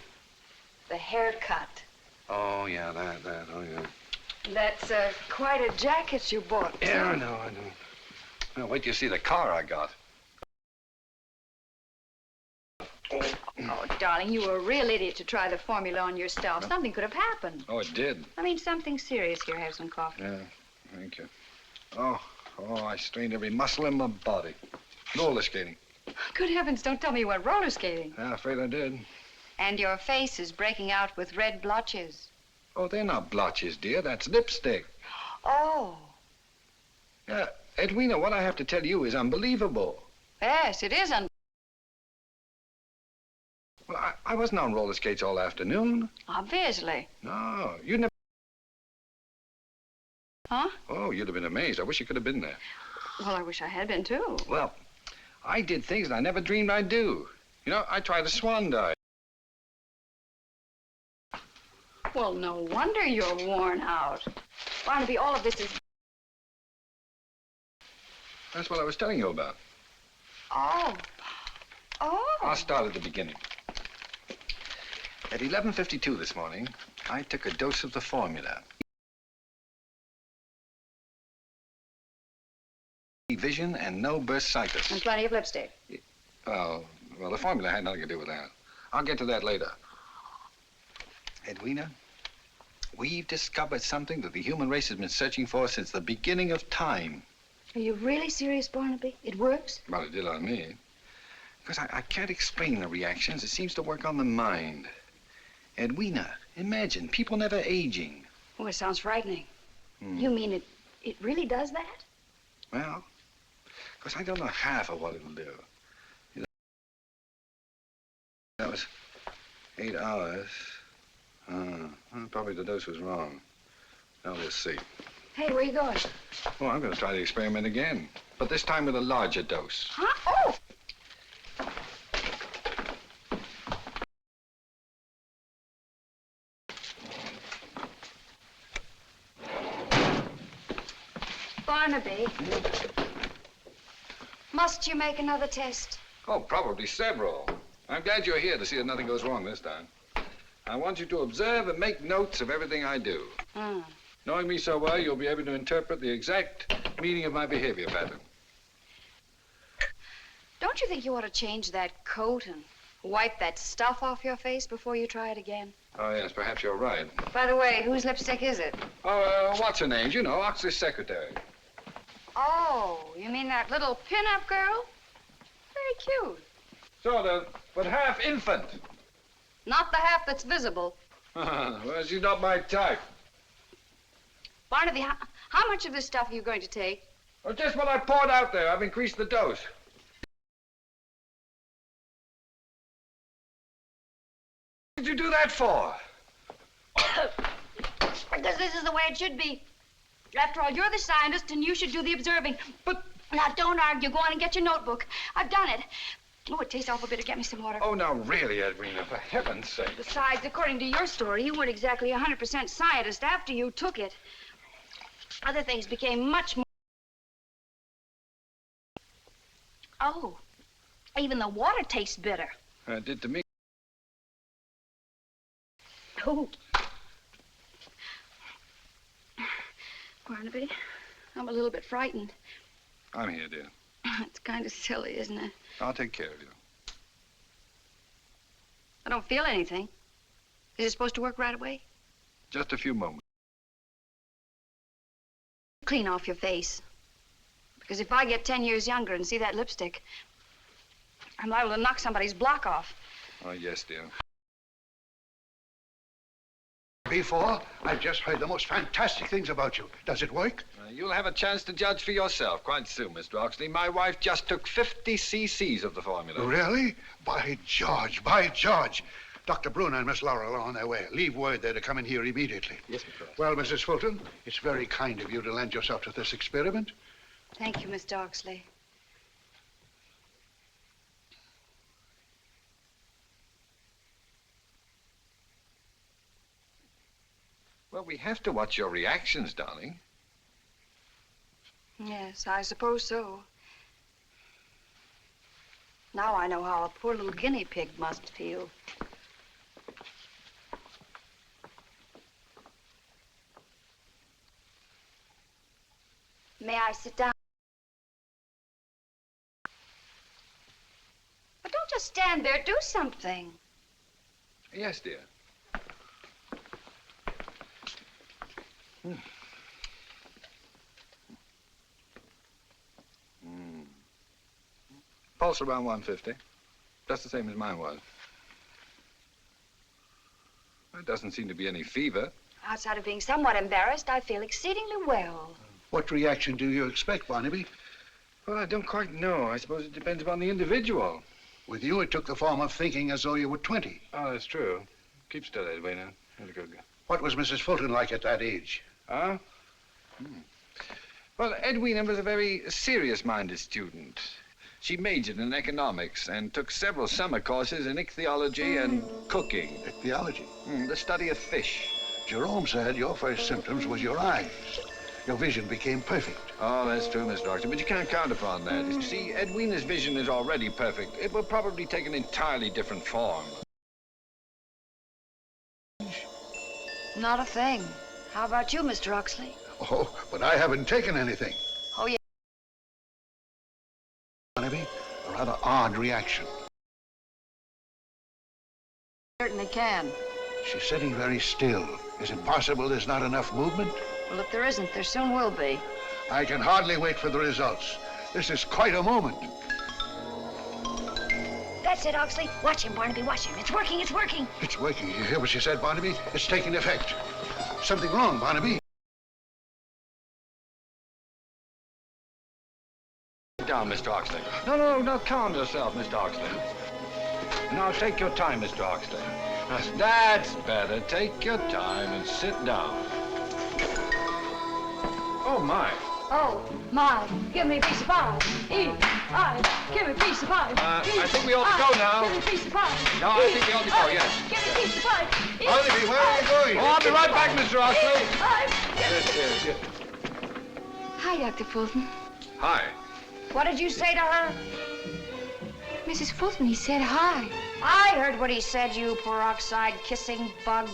[SPEAKER 2] The haircut.
[SPEAKER 1] Oh, yeah, that. Oh, yeah.
[SPEAKER 2] That's quite a jacket you bought.
[SPEAKER 1] Yeah, I know. Now, wait till you see the car I got.
[SPEAKER 2] Oh, darling, you were a real idiot to try the formula on yourself. Something could have happened.
[SPEAKER 1] Oh, it did?
[SPEAKER 2] I mean, something serious. Here, have some coffee.
[SPEAKER 1] Yeah, thank you. Oh, I strained every muscle in my body. Roller skating.
[SPEAKER 2] Good heavens, don't tell me you went roller skating.
[SPEAKER 1] Yeah, afraid I did.
[SPEAKER 2] And your face is breaking out with red blotches.
[SPEAKER 1] Oh, they're not blotches, dear. That's lipstick.
[SPEAKER 2] Oh.
[SPEAKER 1] Yeah, Edwina, what I have to tell you is unbelievable.
[SPEAKER 2] Yes, it is
[SPEAKER 1] Well, I wasn't on roller skates all afternoon.
[SPEAKER 2] Obviously.
[SPEAKER 1] No, you'd never...
[SPEAKER 2] Huh?
[SPEAKER 1] Oh, you'd have been amazed. I wish you could have been there.
[SPEAKER 2] Well, I wish I had been, too.
[SPEAKER 1] Well, I did things that I never dreamed I'd do. You know, I tried a swan dive.
[SPEAKER 2] Well, no wonder you're worn out. Barnaby, all of this is...
[SPEAKER 1] That's what I was telling you about.
[SPEAKER 2] Oh.
[SPEAKER 1] I'll start at the beginning. At 11:52 this morning, I took a dose of the formula. Vision and no bursitis.
[SPEAKER 2] And plenty of lipstick.
[SPEAKER 1] Well, the formula had nothing to do with that. I'll get to that later. Edwina, we've discovered something that the human race has been searching for since the beginning of time.
[SPEAKER 4] Are you really serious, Barnaby? It works?
[SPEAKER 1] Well, it did on me. Because I can't explain the reactions. It seems to work on the mind. Edwina, imagine, people never aging.
[SPEAKER 4] Oh, it sounds frightening. You mean
[SPEAKER 2] It really does that?
[SPEAKER 1] Well, because I don't know half of what it'll do. You know, that was 8 hours. Well, probably the dose was wrong. Now we'll see.
[SPEAKER 2] Hey, where you going?
[SPEAKER 1] Oh, I'm going to try the experiment again, but this time with a larger dose.
[SPEAKER 2] Huh? Oh! Barnaby, must you make another test?
[SPEAKER 1] Oh, probably several. I'm glad you're here to see that nothing goes wrong this time. I want you to observe and make notes of everything I do. Knowing me so well, you'll be able to interpret the exact meaning of my behavior pattern.
[SPEAKER 2] Don't you think you ought to change that coat and wipe that stuff off your face before you try it again?
[SPEAKER 1] Oh, yes, perhaps you're right.
[SPEAKER 2] By the way, whose lipstick is it?
[SPEAKER 1] Oh, what's her name? You know, Oxly's secretary.
[SPEAKER 2] Oh, you mean that little pin-up girl? Very cute.
[SPEAKER 1] Sort of, but half infant.
[SPEAKER 2] Not the half that's visible.
[SPEAKER 1] Well, she's not my type.
[SPEAKER 2] Barnaby, how much of this stuff are you going to take?
[SPEAKER 1] Oh, just what I poured out there. I've increased the dose. What did you do that for?
[SPEAKER 2] Because this is the way it should be. After all, you're the scientist and you should do the observing. But now, don't argue. Go on and get your notebook. I've done it. Oh, it tastes awful bitter. Get me some water.
[SPEAKER 1] Oh, now, really, Edwina, for heaven's sake.
[SPEAKER 2] Besides, according to your story, you weren't exactly 100% scientist after you took it. Other things became much more... Oh, even the water tastes bitter.
[SPEAKER 1] It did to me.
[SPEAKER 2] Oh. Barnaby, I'm a little bit frightened.
[SPEAKER 1] I'm here, dear.
[SPEAKER 2] It's kind of silly, isn't it?
[SPEAKER 1] I'll take care of you.
[SPEAKER 2] I don't feel anything. Is it supposed to work right away?
[SPEAKER 1] Just a few moments.
[SPEAKER 2] Clean off your face. Because if I get 10 years younger and see that lipstick, I'm liable to knock somebody's block off.
[SPEAKER 1] Oh, yes, dear.
[SPEAKER 5] Before, I've just heard the most fantastic things about you. Does it work?
[SPEAKER 1] You'll have a chance to judge for yourself quite soon, Mr. Oxley. My wife just took 50 cc's of the formula.
[SPEAKER 5] Really? By George, by George. Dr. Bruner and Miss Laurel are on their way. Leave word there to come in here immediately.
[SPEAKER 1] Yes, Mr. Oxley.
[SPEAKER 5] Well, Mrs. Fulton, it's very kind of you to lend yourself to this experiment.
[SPEAKER 2] Thank you, Mr. Oxley.
[SPEAKER 1] Well, we have to watch your reactions, darling.
[SPEAKER 2] Yes, I suppose so. Now I know how a poor little guinea pig must feel. May I sit down? But don't just stand there. Do something.
[SPEAKER 1] Yes, dear. Pulse around 150. Just the same as mine was. There doesn't seem to be any fever.
[SPEAKER 2] Outside of being somewhat embarrassed, I feel exceedingly well.
[SPEAKER 5] What reaction do you expect, Barnaby?
[SPEAKER 1] Well, I don't quite know. I suppose it depends upon the individual.
[SPEAKER 5] With you, it took the form of thinking as though you were 20.
[SPEAKER 1] Oh, that's true. Keep still, Edwina. Really good.
[SPEAKER 5] What was Mrs. Fulton like at that age?
[SPEAKER 1] Huh? Well, Edwina was a very serious-minded student. She majored in economics and took several summer courses in ichthyology and cooking.
[SPEAKER 5] Ichthyology?
[SPEAKER 1] The study of fish.
[SPEAKER 5] Jerome said your first symptoms was your eyes. Your vision became perfect.
[SPEAKER 1] Oh, that's true, Miss Doctor, but you can't count upon that. You see, Edwina's vision is already perfect. It will probably take an entirely different form.
[SPEAKER 2] Not a thing. How about you, Mr. Oxley?
[SPEAKER 5] Oh, but I haven't taken anything.
[SPEAKER 2] Oh, yeah.
[SPEAKER 5] Barnaby, a rather odd reaction.
[SPEAKER 2] Certainly can.
[SPEAKER 5] She's sitting very still. Is it possible there's not enough movement?
[SPEAKER 2] Well, if there isn't, there soon will be.
[SPEAKER 5] I can hardly wait for the results. This is quite a moment.
[SPEAKER 4] That's it, Oxley. Watch him, Barnaby, watch him. It's working, it's working.
[SPEAKER 5] It's working. You hear what she said, Barnaby? It's taking effect. Something wrong, Barnaby.
[SPEAKER 1] down, Mr. Oxly. No, calm yourself, Mr. Oxly. Now, take your time, Mr. Oxly. That's better. Take your time and sit down. Oh, my.
[SPEAKER 2] Oh, my. Give me a piece of pie. Give me a piece of pie.
[SPEAKER 1] I think we ought to go now.
[SPEAKER 2] Give me a piece of pie.
[SPEAKER 1] No, I think we ought to go, yes.
[SPEAKER 2] Give me a piece of pie.
[SPEAKER 5] Barnaby, where are you going?
[SPEAKER 1] Oh, I'll be right back, Mr. Oxley. Yes.
[SPEAKER 4] Hi, Dr. Fulton.
[SPEAKER 1] Hi.
[SPEAKER 2] What did you say to her?
[SPEAKER 4] Mrs. Fulton, he said hi.
[SPEAKER 2] I heard what he said, you peroxide kissing bug.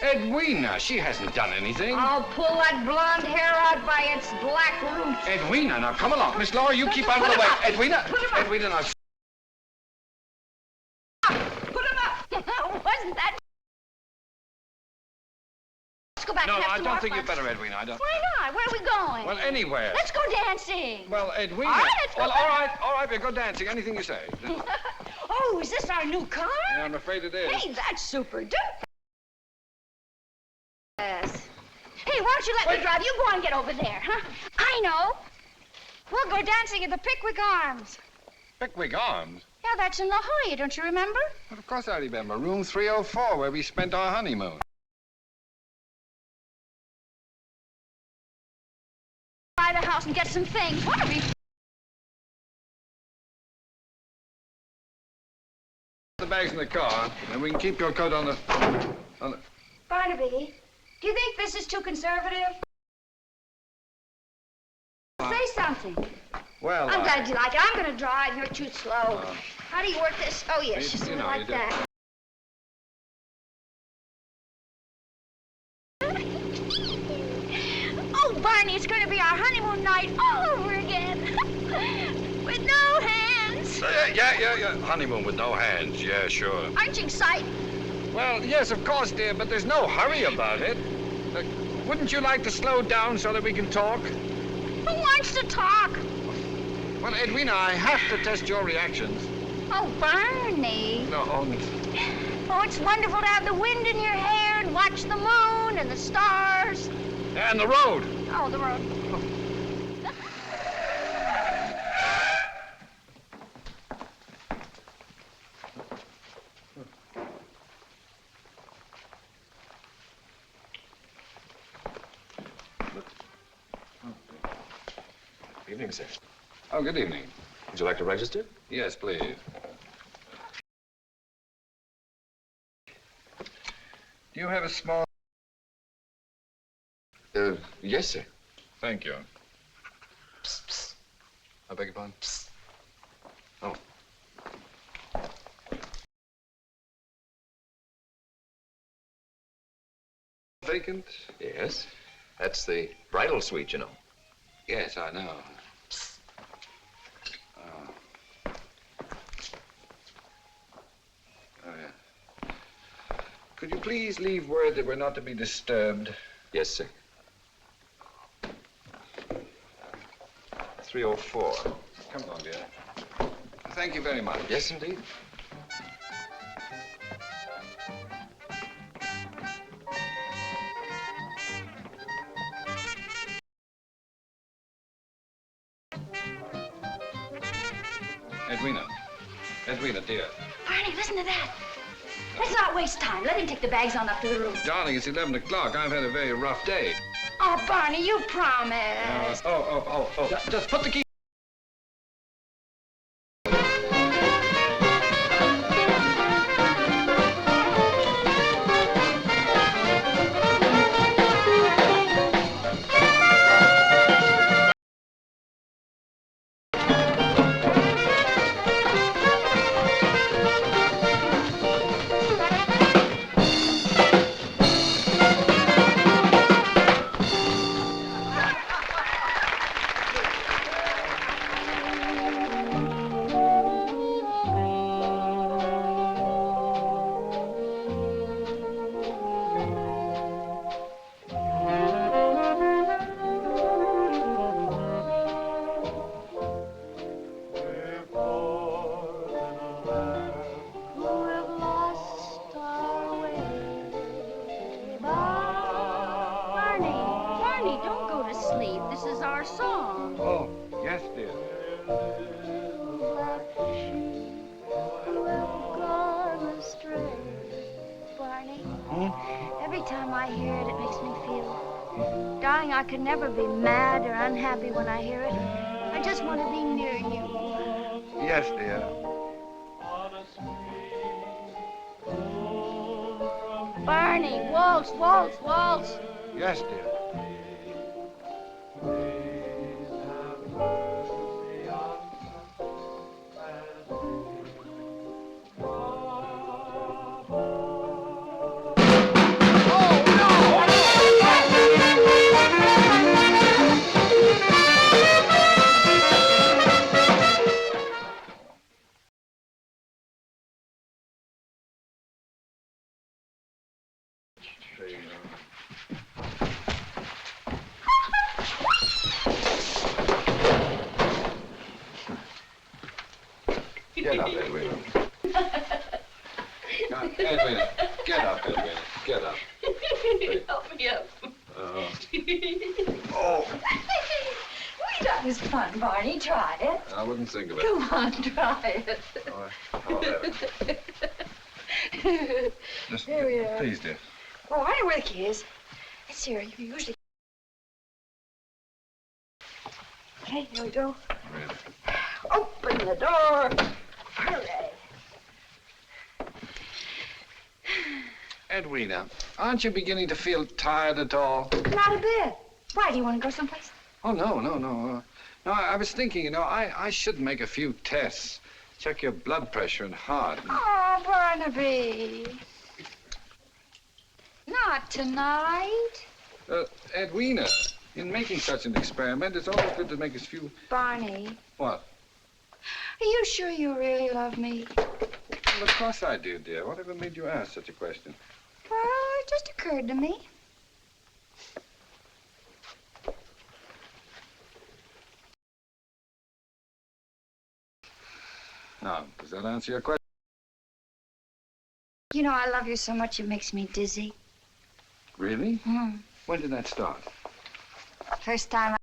[SPEAKER 1] Edwina, she hasn't done anything.
[SPEAKER 2] I'll pull that blonde hair out by its black roots.
[SPEAKER 1] Edwina, now come along. Miss Laura, you keep out of the way. Edwina, now.
[SPEAKER 2] Put him up. Wasn't that? Let's go back
[SPEAKER 1] No,
[SPEAKER 2] and have
[SPEAKER 1] I
[SPEAKER 2] some
[SPEAKER 1] don't
[SPEAKER 2] more
[SPEAKER 1] think
[SPEAKER 2] fun.
[SPEAKER 1] you better, Edwina. I don't.
[SPEAKER 2] Why not? Where are we going?
[SPEAKER 1] Well, anywhere.
[SPEAKER 2] Let's go dancing.
[SPEAKER 1] Well, Edwina.
[SPEAKER 2] All right, let's go.
[SPEAKER 1] Well, all right, we'll go dancing. Anything you say.
[SPEAKER 2] Oh, is this our new car?
[SPEAKER 1] Yeah, I'm afraid it is.
[SPEAKER 2] Hey, that's super duper. Yes. Hey, why don't you let me drive? You go on and get over there, huh? I know. We'll go dancing at the Pickwick Arms.
[SPEAKER 1] Pickwick Arms?
[SPEAKER 2] Yeah, that's in La Jolla, don't you remember?
[SPEAKER 1] Well, of course I remember. Room 304, where we spent our honeymoon.
[SPEAKER 2] Buy the house and get some things. What are we?
[SPEAKER 1] The bags in the car, and we can keep your coat on the...
[SPEAKER 2] Barnaby, do you think this is too conservative? Say something.
[SPEAKER 1] Well,
[SPEAKER 2] I'm glad you like it. I'm going to drive. You're too slow. How do you work this? Oh, yes,
[SPEAKER 1] you know,
[SPEAKER 2] like
[SPEAKER 1] you do.
[SPEAKER 2] that. Oh, Barney, it's going to be our honeymoon night all over again. With no hands.
[SPEAKER 1] Yeah. Honeymoon with no hands. Yeah, sure.
[SPEAKER 2] Aren't you excited?
[SPEAKER 1] Well, yes, of course, dear, but there's no hurry about it. Wouldn't you like to slow down so that we can talk?
[SPEAKER 2] Who wants to talk?
[SPEAKER 1] Well, Edwina, I have to test your reactions.
[SPEAKER 2] Oh, Barney.
[SPEAKER 1] No,
[SPEAKER 2] Oh, it's wonderful to have the wind in your hair and watch the moon and the stars.
[SPEAKER 1] And the road.
[SPEAKER 2] Oh, the road.
[SPEAKER 3] Evening, sir.
[SPEAKER 1] Oh, good evening.
[SPEAKER 3] Would you like to register?
[SPEAKER 1] Yes, please. Do you have a small...
[SPEAKER 3] Yes, sir.
[SPEAKER 1] Thank you.
[SPEAKER 3] Psst, psst. I beg your pardon? Psst. Oh.
[SPEAKER 1] Vacant?
[SPEAKER 3] Yes. That's the bridal suite, you know.
[SPEAKER 1] Yes, I know. Oh, yeah. Could you please leave word that we're not to be disturbed?
[SPEAKER 3] Yes, sir. 304.
[SPEAKER 1] Come along, dear. Thank you very much.
[SPEAKER 3] Yes, indeed.
[SPEAKER 1] Edwina, dear.
[SPEAKER 2] Barney, listen to that. Let's not waste time. Let him take the bags on up to the room.
[SPEAKER 1] Darling, it's 11 o'clock. I've had a very rough day.
[SPEAKER 2] Oh, Barney, you promised.
[SPEAKER 1] Just put the key.
[SPEAKER 2] I hear it, it makes me feel. Darling, I could never be mad or unhappy when I hear it. I just want to be near you.
[SPEAKER 1] Yes, dear.
[SPEAKER 2] Barney, waltz, waltz, waltz.
[SPEAKER 1] Yes, dear. Get up, Edwina. Now, Edwina, get up, Edwina. Get up.
[SPEAKER 12] Help me up.
[SPEAKER 1] Oh.
[SPEAKER 12] That was fun, Barney. Try it.
[SPEAKER 1] I wouldn't think of it.
[SPEAKER 12] Come on, try it.
[SPEAKER 1] I'll have it. Just,
[SPEAKER 12] Here we are.
[SPEAKER 1] please, dear.
[SPEAKER 12] Oh, I know where the key is. It's here. You usually... Okay, here we go.
[SPEAKER 1] Ready.
[SPEAKER 12] Open the door. Hooray.
[SPEAKER 1] Edwina, aren't you beginning to feel tired at all?
[SPEAKER 2] Not a bit. Why, do you want to go someplace?
[SPEAKER 1] Oh, no. No, I was thinking, you know, I should make a few tests. Check your blood pressure and heart.
[SPEAKER 2] Oh, Barnaby. Not tonight.
[SPEAKER 1] Edwina, in making such an experiment, it's always good to make a few...
[SPEAKER 2] Barney,
[SPEAKER 1] What?
[SPEAKER 2] are you sure you really love me?
[SPEAKER 1] Well, of course I do, dear. Whatever made you ask such a question?
[SPEAKER 2] Well, it just occurred to me.
[SPEAKER 1] Now, does that answer your question?
[SPEAKER 2] You know, I love you so much it makes me dizzy.
[SPEAKER 1] Really? When did that start?
[SPEAKER 2] First time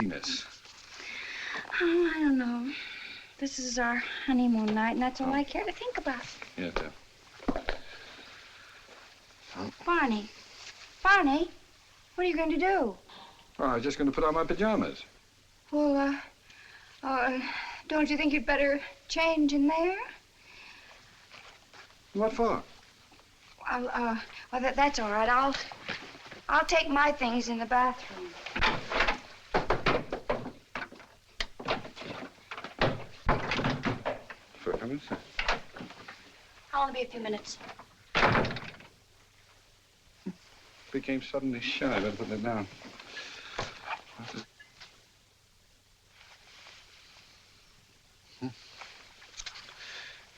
[SPEAKER 1] Miss.
[SPEAKER 2] Oh, I don't know. This is our honeymoon night, and that's all I care to think about.
[SPEAKER 1] Yes, dear.
[SPEAKER 2] Barney, what are you going to do?
[SPEAKER 1] Oh, I was just going to put on my pajamas.
[SPEAKER 2] Well, don't you think you'd better change in there?
[SPEAKER 1] What for?
[SPEAKER 2] Well, that's all right. I'll take my things in the bathroom.
[SPEAKER 1] For heaven's sake.
[SPEAKER 2] I'll only be a few minutes.
[SPEAKER 1] Became suddenly shy. I better put that down.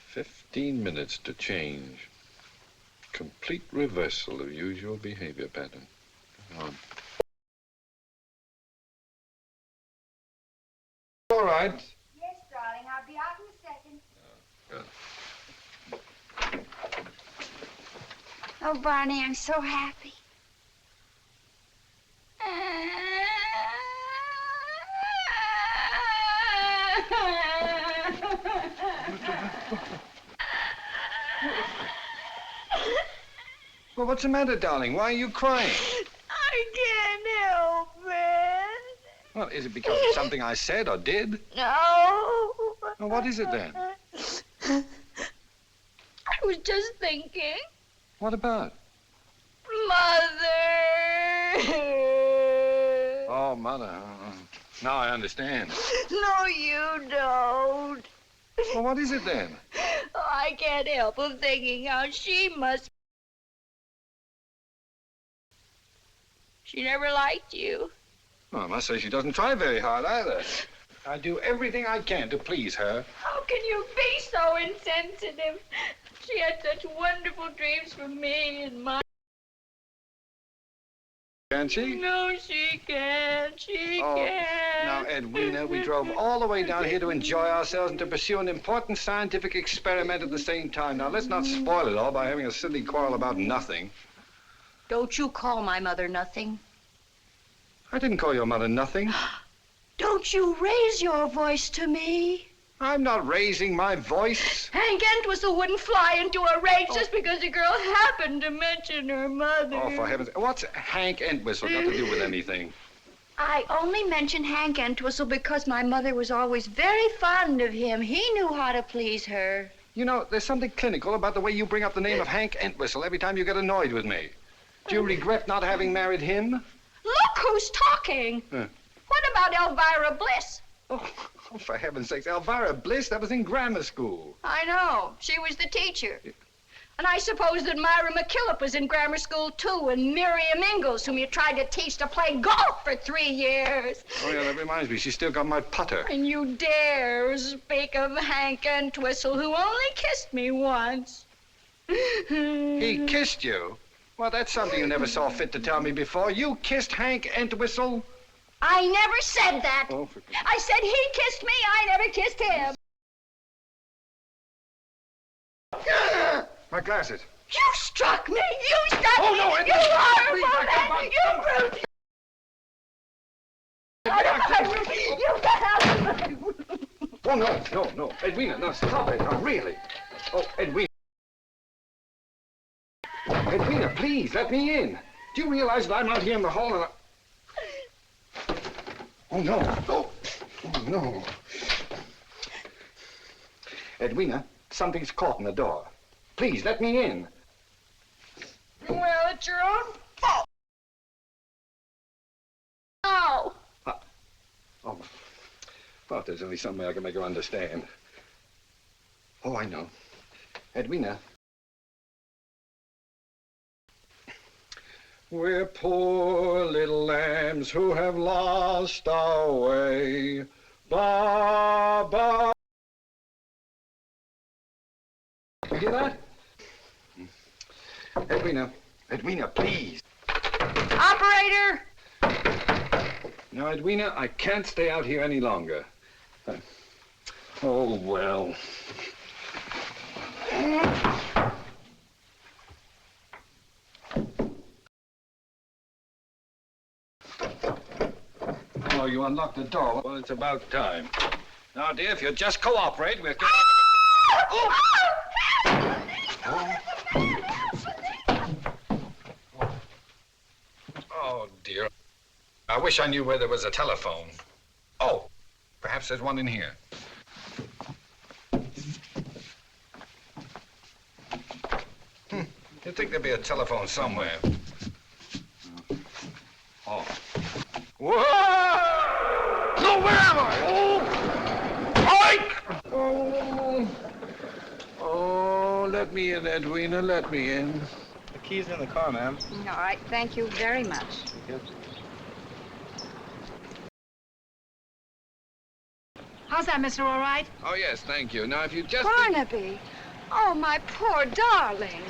[SPEAKER 1] 15 minutes to change. Complete reversal of usual behavior pattern. Come on. All right.
[SPEAKER 2] Yes, darling. I'll be out in a second.
[SPEAKER 1] Good.
[SPEAKER 2] Oh, Barney, I'm so happy.
[SPEAKER 1] Well, what's the matter, darling? Why are you crying?
[SPEAKER 12] I can't help it.
[SPEAKER 1] Well, is it because of something I said or did?
[SPEAKER 12] No.
[SPEAKER 1] Well, what is it then?
[SPEAKER 12] I was just thinking.
[SPEAKER 1] What about?
[SPEAKER 12] Mother.
[SPEAKER 1] Oh, Mother. Now I understand.
[SPEAKER 12] No, you don't.
[SPEAKER 1] Well, what is it then?
[SPEAKER 12] Oh, I can't help of thinking how she must. She never liked you.
[SPEAKER 1] Well, I must say she doesn't try very hard either. I do everything I can to please her.
[SPEAKER 12] How can you be so insensitive? She had such wonderful dreams for me and mine.
[SPEAKER 1] Can't she?
[SPEAKER 12] No, she can't. She
[SPEAKER 1] Oh,
[SPEAKER 12] can't.
[SPEAKER 1] now, Edwina, we drove all the way down here to enjoy ourselves and to pursue an important scientific experiment at the same time. Now, let's not spoil it all by having a silly quarrel about nothing.
[SPEAKER 12] Don't you call my mother nothing.
[SPEAKER 1] I didn't call your mother nothing.
[SPEAKER 12] Don't you raise your voice to me.
[SPEAKER 1] I'm not raising my voice.
[SPEAKER 12] Hank Entwistle wouldn't fly into a rage just because a girl happened to mention her mother.
[SPEAKER 1] Oh, for heaven's sake. What's Hank Entwistle got to do with anything?
[SPEAKER 12] I only mention Hank Entwistle because my mother was always very fond of him. He knew how to please her.
[SPEAKER 1] You know, there's something clinical about the way you bring up the name of Hank Entwistle every time you get annoyed with me. Do you regret not having married him?
[SPEAKER 12] Look who's talking. What about Elvira Bliss?
[SPEAKER 1] Oh, for heaven's sakes, Elvira Bliss, that was in grammar school.
[SPEAKER 12] I know. She was the teacher. And I suppose that Myra McKillop was in grammar school, too, and Miriam Ingalls, whom you tried to teach to play golf for 3 years.
[SPEAKER 1] Oh, yeah, that reminds me. She's still got my putter.
[SPEAKER 12] And you dare speak of Hank Entwistle, who only kissed me once.
[SPEAKER 1] He kissed you? Well, that's something you never saw fit to tell me before. You kissed Hank Entwistle?
[SPEAKER 12] I never said that.
[SPEAKER 1] Oh,
[SPEAKER 12] I said he kissed me. I never kissed him.
[SPEAKER 1] My glasses.
[SPEAKER 12] You struck me. You struck
[SPEAKER 1] Oh,
[SPEAKER 12] me.
[SPEAKER 1] no,
[SPEAKER 12] You are
[SPEAKER 1] please,
[SPEAKER 12] a woman. You brute. You got out of my room.
[SPEAKER 1] Oh, no. Edwina, no, stop it. No, really. Oh, Edwina. Edwina, please, let me in. Do you realize that I'm out here in the hall and Oh, no. Oh, no. Edwina, something's caught in the door. Please, let me in.
[SPEAKER 12] Well, it's your own fault. Oh.
[SPEAKER 1] Oh, well, if there's only some way I can make her understand. Oh, I know. Edwina. We're poor little lambs who have lost our way. Ba, ba. You hear that? Edwina, please.
[SPEAKER 12] Operator!
[SPEAKER 1] Now, Edwina, I can't stay out here any longer. Oh, well. Oh, you unlocked the door. Well, it's about time. Now, dear, if you'll just cooperate, we'll get... Oh, dear. I wish I knew where there was a telephone. Oh, perhaps there's one in here. You'd think there'd be a telephone somewhere. Oh. Whoa! No, where am I? Oh! Mike! Oh, let me in, Edwina, let me in.
[SPEAKER 6] The key's in the car, ma'am.
[SPEAKER 4] All right, thank you very much.
[SPEAKER 6] Yep.
[SPEAKER 4] How's that, mister, all right?
[SPEAKER 1] Oh, yes, thank you. Now, if you just...
[SPEAKER 4] Barnaby! Oh, my poor darling.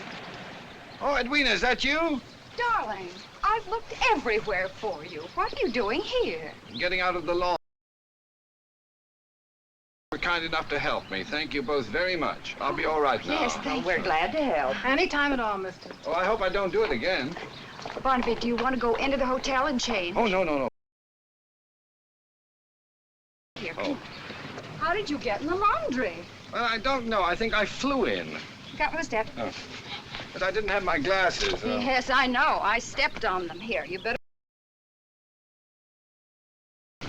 [SPEAKER 1] Oh, Edwina, is that you?
[SPEAKER 4] Darling, I've looked everywhere for you. What are you doing here?
[SPEAKER 1] Getting out of the lawn. You were kind enough to help me. Thank you both very much. I'll be all right now.
[SPEAKER 4] Yes, thank you.
[SPEAKER 12] We're glad to help.
[SPEAKER 4] Any time at all, mister.
[SPEAKER 1] Oh, I hope I don't do it again.
[SPEAKER 4] Barnaby, do you want to go into the hotel and change?
[SPEAKER 1] Oh, no.
[SPEAKER 4] Here.
[SPEAKER 1] Oh.
[SPEAKER 4] How did you get in the laundry?
[SPEAKER 1] Well, I don't know. I think I flew in.
[SPEAKER 4] Got my step.
[SPEAKER 1] Oh. But I didn't have my glasses.
[SPEAKER 4] Yes, I know. I stepped on them. Here, you better...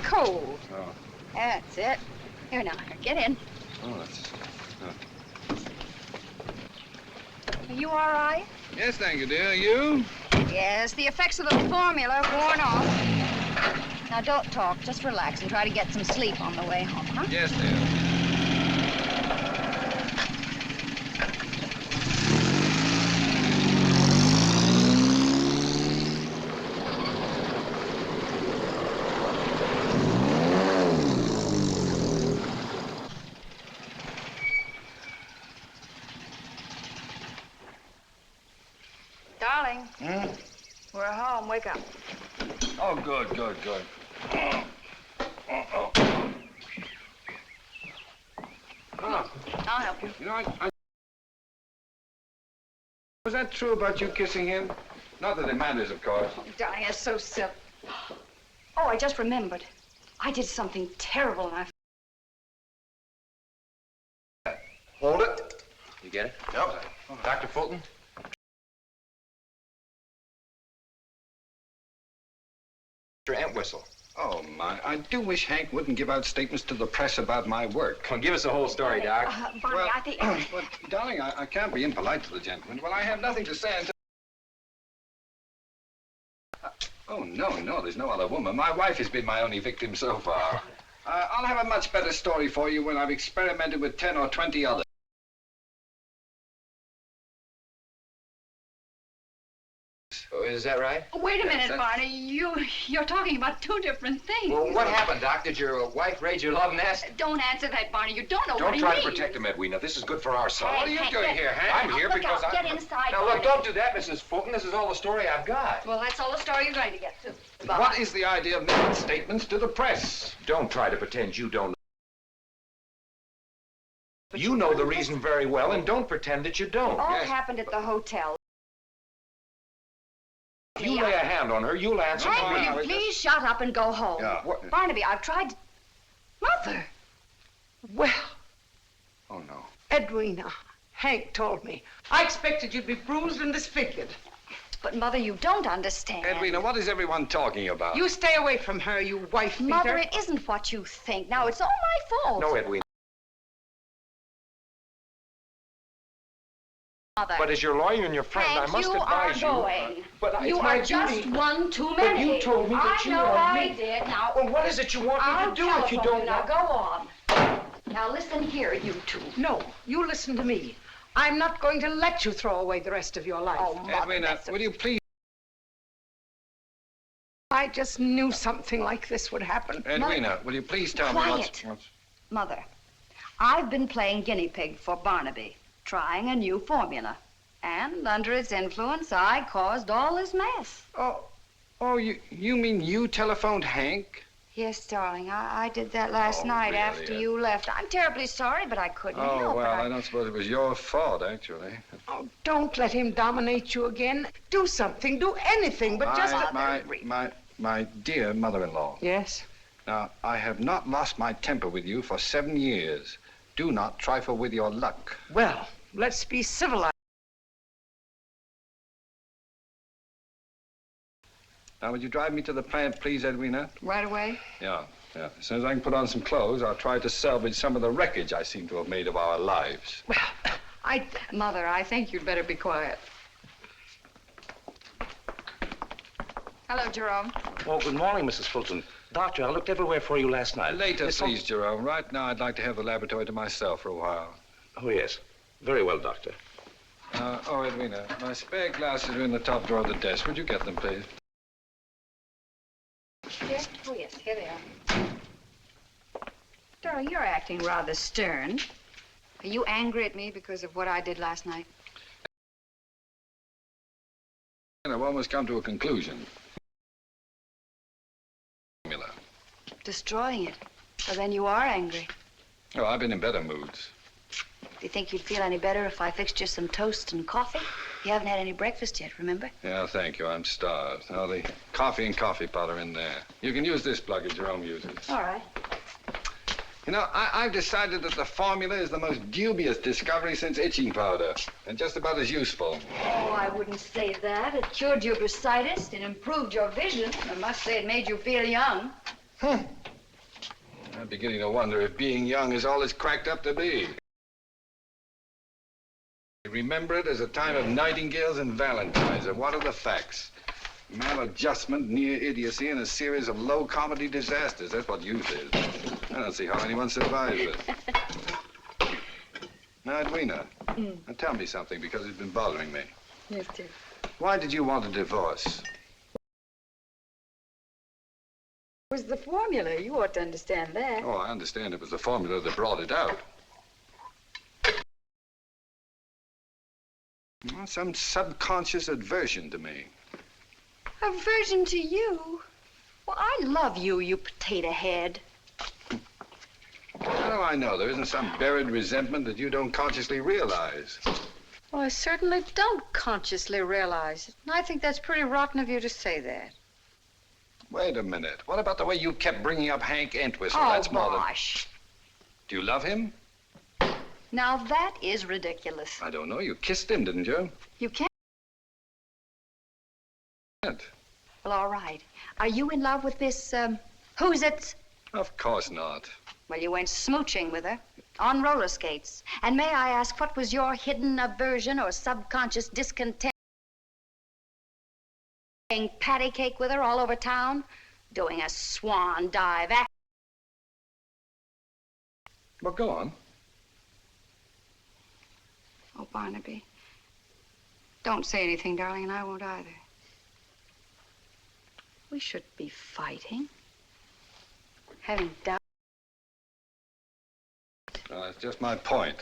[SPEAKER 4] Cold.
[SPEAKER 1] Oh.
[SPEAKER 4] That's it. Here now, get in.
[SPEAKER 1] Oh, that's...
[SPEAKER 4] Are you all right?
[SPEAKER 1] Yes, thank you, dear. You?
[SPEAKER 4] Yes, the effects of the formula have worn off. Now, don't talk. Just relax and try to get some sleep on the way home, huh?
[SPEAKER 1] Yes, dear.
[SPEAKER 4] Darling. We're home. Wake up.
[SPEAKER 1] Oh, good.
[SPEAKER 4] I'll help you.
[SPEAKER 1] You know, was that true about you kissing him? Not that it matters, of course.
[SPEAKER 4] Oh, darling, that's so silly. Oh, I just remembered. I did something terrible and I
[SPEAKER 3] Hold it. You get it?
[SPEAKER 5] Yep.
[SPEAKER 3] Dr. Fulton? Entwistle.
[SPEAKER 1] Oh, my. I do wish Hank wouldn't give out statements to the press about my work.
[SPEAKER 3] Come on, give us the whole story, Doc.
[SPEAKER 2] Barney,
[SPEAKER 1] Well,
[SPEAKER 2] I think...
[SPEAKER 1] but, darling, I can't be impolite to the gentleman. Well, I have nothing to say until... Oh, no, there's no other woman. My wife has been my only victim so far. I'll have a much better story for you when I've experimented with 10 or 20 others.
[SPEAKER 3] Oh, is that right?
[SPEAKER 2] Wait a minute,
[SPEAKER 1] that's-
[SPEAKER 2] Barney. You're talking about two different things.
[SPEAKER 3] Well, what happened, Doc? Did your wife raid your love nest?
[SPEAKER 2] Don't answer that, Barney. You don't know what
[SPEAKER 3] Don't
[SPEAKER 2] he
[SPEAKER 3] try
[SPEAKER 2] means.
[SPEAKER 3] to protect him, Edwina. This is good for our son.
[SPEAKER 2] Hey,
[SPEAKER 3] What are you
[SPEAKER 2] Hank,
[SPEAKER 3] doing
[SPEAKER 2] get-
[SPEAKER 3] here, Hank? I'm
[SPEAKER 2] Now,
[SPEAKER 3] here
[SPEAKER 2] look
[SPEAKER 3] because
[SPEAKER 2] out.
[SPEAKER 3] I...
[SPEAKER 2] Get inside,
[SPEAKER 3] Now,
[SPEAKER 2] Barney.
[SPEAKER 3] look, don't do that, Mrs. Fulton. This is all the story I've got.
[SPEAKER 2] Well, that's all the story you're going to get to. Bye.
[SPEAKER 1] What is the idea of making statements to the press?
[SPEAKER 3] Don't try to pretend you don't know. You know the reason very well, and don't pretend that you don't.
[SPEAKER 2] All happened at the hotel.
[SPEAKER 3] If you lay a hand on her, you'll answer
[SPEAKER 2] Hank,
[SPEAKER 3] for me.
[SPEAKER 2] will you please shut up and go home?
[SPEAKER 1] Yeah.
[SPEAKER 2] Barnaby, I've tried... Mother!
[SPEAKER 13] Well,
[SPEAKER 1] Oh, no.
[SPEAKER 13] Edwina, Hank told me. I expected you'd be bruised and disfigured.
[SPEAKER 2] But, Mother, you don't understand.
[SPEAKER 1] Edwina, what is everyone talking about?
[SPEAKER 13] You stay away from her, you wife beater.
[SPEAKER 2] Mother, it isn't what you think. Now, it's all my fault.
[SPEAKER 3] No, Edwina.
[SPEAKER 2] Mother.
[SPEAKER 3] But as your lawyer and your friend,
[SPEAKER 2] Hank,
[SPEAKER 3] I must
[SPEAKER 2] you
[SPEAKER 3] advise
[SPEAKER 2] are going.
[SPEAKER 3] But
[SPEAKER 2] You
[SPEAKER 3] it's my
[SPEAKER 2] are just
[SPEAKER 3] duty.
[SPEAKER 2] one too
[SPEAKER 3] But
[SPEAKER 2] many.
[SPEAKER 3] you told me that
[SPEAKER 2] I
[SPEAKER 3] you
[SPEAKER 2] know
[SPEAKER 3] want
[SPEAKER 2] I
[SPEAKER 3] me.
[SPEAKER 2] did. Now,
[SPEAKER 3] Well, what is it you want me
[SPEAKER 2] I'll
[SPEAKER 3] to do if you
[SPEAKER 2] telephone
[SPEAKER 3] don't
[SPEAKER 2] Now,
[SPEAKER 3] want...
[SPEAKER 2] go on. Now, listen here, you two.
[SPEAKER 13] No, you listen to me. I'm not going to let you throw away the rest of your life.
[SPEAKER 2] Oh, Mother,
[SPEAKER 1] Edwina, will you please...
[SPEAKER 13] I just knew something like this would happen.
[SPEAKER 1] Edwina, will you please tell me
[SPEAKER 2] Quiet.
[SPEAKER 1] what's...
[SPEAKER 2] Mother, I've been playing guinea pig for Barnaby, trying a new formula. And under its influence, I caused all this mess.
[SPEAKER 1] Oh, you mean you telephoned Hank?
[SPEAKER 2] Yes, darling, I did that last night
[SPEAKER 1] really,
[SPEAKER 2] after you left. I'm terribly sorry, but I couldn't
[SPEAKER 1] Oh,
[SPEAKER 2] help
[SPEAKER 1] well,
[SPEAKER 2] it.
[SPEAKER 1] I don't suppose it was your fault, actually.
[SPEAKER 13] Oh, don't let him dominate you again. Do something, do anything, but just...
[SPEAKER 1] My dear mother-in-law.
[SPEAKER 13] Yes?
[SPEAKER 1] Now, I have not lost my temper with you for 7 years. Do not trifle with your luck.
[SPEAKER 13] Well, let's be civilized.
[SPEAKER 1] Now, would you drive me to the plant, please, Edwina?
[SPEAKER 2] Right away?
[SPEAKER 1] Yeah. As soon as I can put on some clothes, I'll try to salvage some of the wreckage I seem to have made of our lives.
[SPEAKER 13] Well,
[SPEAKER 2] Mother, I think you'd better be quiet. Hello, Jerome.
[SPEAKER 6] Oh, good morning, Mrs. Fulton. Doctor, I looked everywhere for you last night.
[SPEAKER 1] Later,
[SPEAKER 6] There's
[SPEAKER 1] please, Jerome. Right now, I'd like to have the laboratory to myself for a while.
[SPEAKER 6] Oh, yes. Very well, Doctor.
[SPEAKER 1] Edwina, my spare glasses are in the top drawer of the desk. Would you get them, please?
[SPEAKER 2] Here? Oh, yes, here they are. Darling, you're acting rather stern. Are you angry at me because of what I did last night?
[SPEAKER 1] I've almost come to a conclusion. Formula.
[SPEAKER 2] Destroying it. Well, then you are angry.
[SPEAKER 1] Oh, I've been in better moods.
[SPEAKER 2] Do you think you'd feel any better if I fixed you some toast and coffee? You haven't had any breakfast yet, remember?
[SPEAKER 1] Yeah, thank you. I'm starved. Now, the coffee and coffee powder in there. You can use this plug that Jerome uses.
[SPEAKER 2] All right.
[SPEAKER 1] You know, I've decided that the formula is the most dubious discovery since itching powder, and just about as useful.
[SPEAKER 2] Oh, I wouldn't say that. It cured your bursitis. It improved your vision. I must say it made you feel young.
[SPEAKER 1] I'm beginning to wonder if being young is all it's cracked up to be. Remember it as a time of nightingales and valentines, and what are the facts? Maladjustment, near idiocy, and a series of low comedy disasters. That's what youth is. I don't see how anyone survives it. Now, Edwina, now tell me something, because it's been bothering me.
[SPEAKER 2] Yes, dear.
[SPEAKER 1] Why did you want a divorce?
[SPEAKER 2] It was the formula. You ought to understand that.
[SPEAKER 1] Oh, I understand it was the formula that brought it out. Well, some subconscious aversion to me.
[SPEAKER 2] Aversion to you? Well, I love you, you potato head.
[SPEAKER 1] How do I know? There isn't some buried resentment that you don't consciously realize.
[SPEAKER 2] Well, I certainly don't consciously realize it. And I think that's pretty rotten of you to say that.
[SPEAKER 1] Wait a minute. What about the way you kept bringing up Hank Entwistle?
[SPEAKER 2] Oh,
[SPEAKER 1] That's more than...
[SPEAKER 2] gosh.
[SPEAKER 1] Do you love him?
[SPEAKER 12] Now, that is ridiculous.
[SPEAKER 1] I don't know. You kissed him, didn't you?
[SPEAKER 12] You can't.
[SPEAKER 1] Can't.
[SPEAKER 12] Well, all right. Are you in love with Miss, who's it?
[SPEAKER 1] Of course not.
[SPEAKER 12] Well, you went smooching with her on roller skates. And may I ask, what was your hidden aversion or subconscious discontent? Playing patty cake with her all over town? Doing a swan dive act?
[SPEAKER 1] Well, go on.
[SPEAKER 12] Oh, Barnaby. Don't say anything, darling, and I won't either. We should be fighting. Having doubt.
[SPEAKER 1] Well, that's just my point.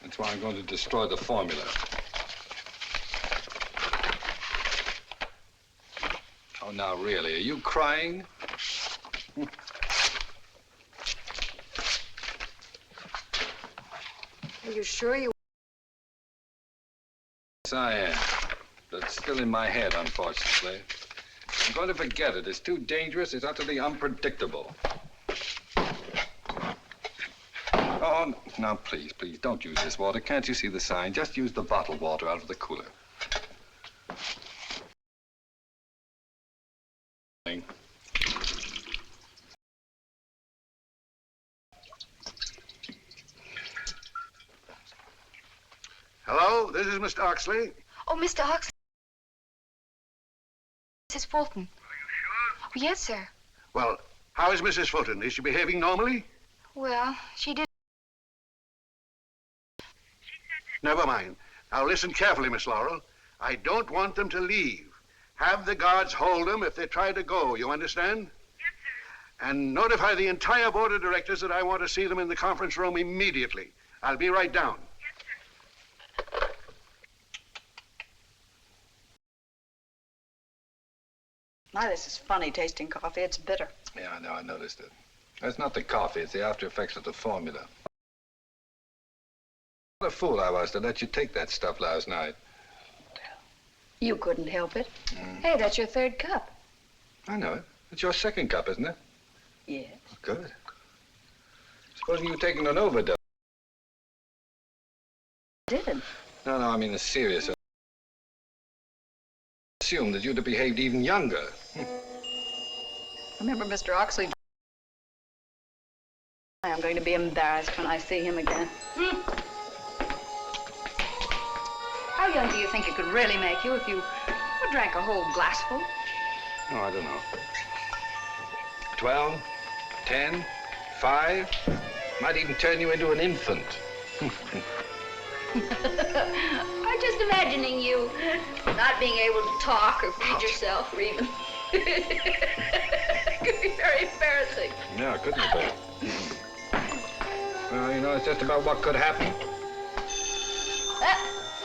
[SPEAKER 1] That's why I'm going to destroy the formula. Oh, now, really, are you crying?
[SPEAKER 12] Are you sure you...
[SPEAKER 1] Yes, I am. But it's still in my head, unfortunately. I'm going to forget it. It's too dangerous. It's utterly unpredictable. Oh, now, please, don't use this water. Can't you see the sign? Just use the bottled water out of the cooler.
[SPEAKER 5] Hello, this is Mr. Oxly.
[SPEAKER 4] Oh, Mr. Oxly. Mrs. Fulton.
[SPEAKER 8] Are you sure?
[SPEAKER 4] Oh, yes, sir.
[SPEAKER 5] Well, how is Mrs. Fulton? Is she behaving normally?
[SPEAKER 4] Well, she did.
[SPEAKER 5] Never mind. Now listen carefully, Miss Laurel. I don't want them to leave. Have the guards hold them if they try to go, you understand?
[SPEAKER 8] Yes, sir.
[SPEAKER 5] And notify the entire board of directors that I want to see them in the conference room immediately. I'll be right down.
[SPEAKER 8] Yes, sir.
[SPEAKER 12] My, this is funny tasting coffee. It's bitter.
[SPEAKER 1] Yeah, I know. I noticed it. It's not the coffee. It's the after effects of the formula. What a fool I was to let you take that stuff last night.
[SPEAKER 12] You couldn't help it. Hey, that's your third cup.
[SPEAKER 1] I know it. It's your second cup, isn't it?
[SPEAKER 12] Yes.
[SPEAKER 1] Good. Supposing you've taken an overdose.
[SPEAKER 12] Did.
[SPEAKER 1] No, I mean a serious. Assume that you'd have behaved even younger.
[SPEAKER 12] Remember Mr. Oxley? I'm going to be embarrassed when I see him again. How young do you think it could really make you if you drank a whole glassful?
[SPEAKER 1] Oh, I don't know. 12, 10, 5. Might even turn you into an infant.
[SPEAKER 12] I'm just imagining you not being able to talk or feed yourself or even... It could be very embarrassing.
[SPEAKER 1] Yeah, couldn't it be? Well, you know, it's just about what could happen.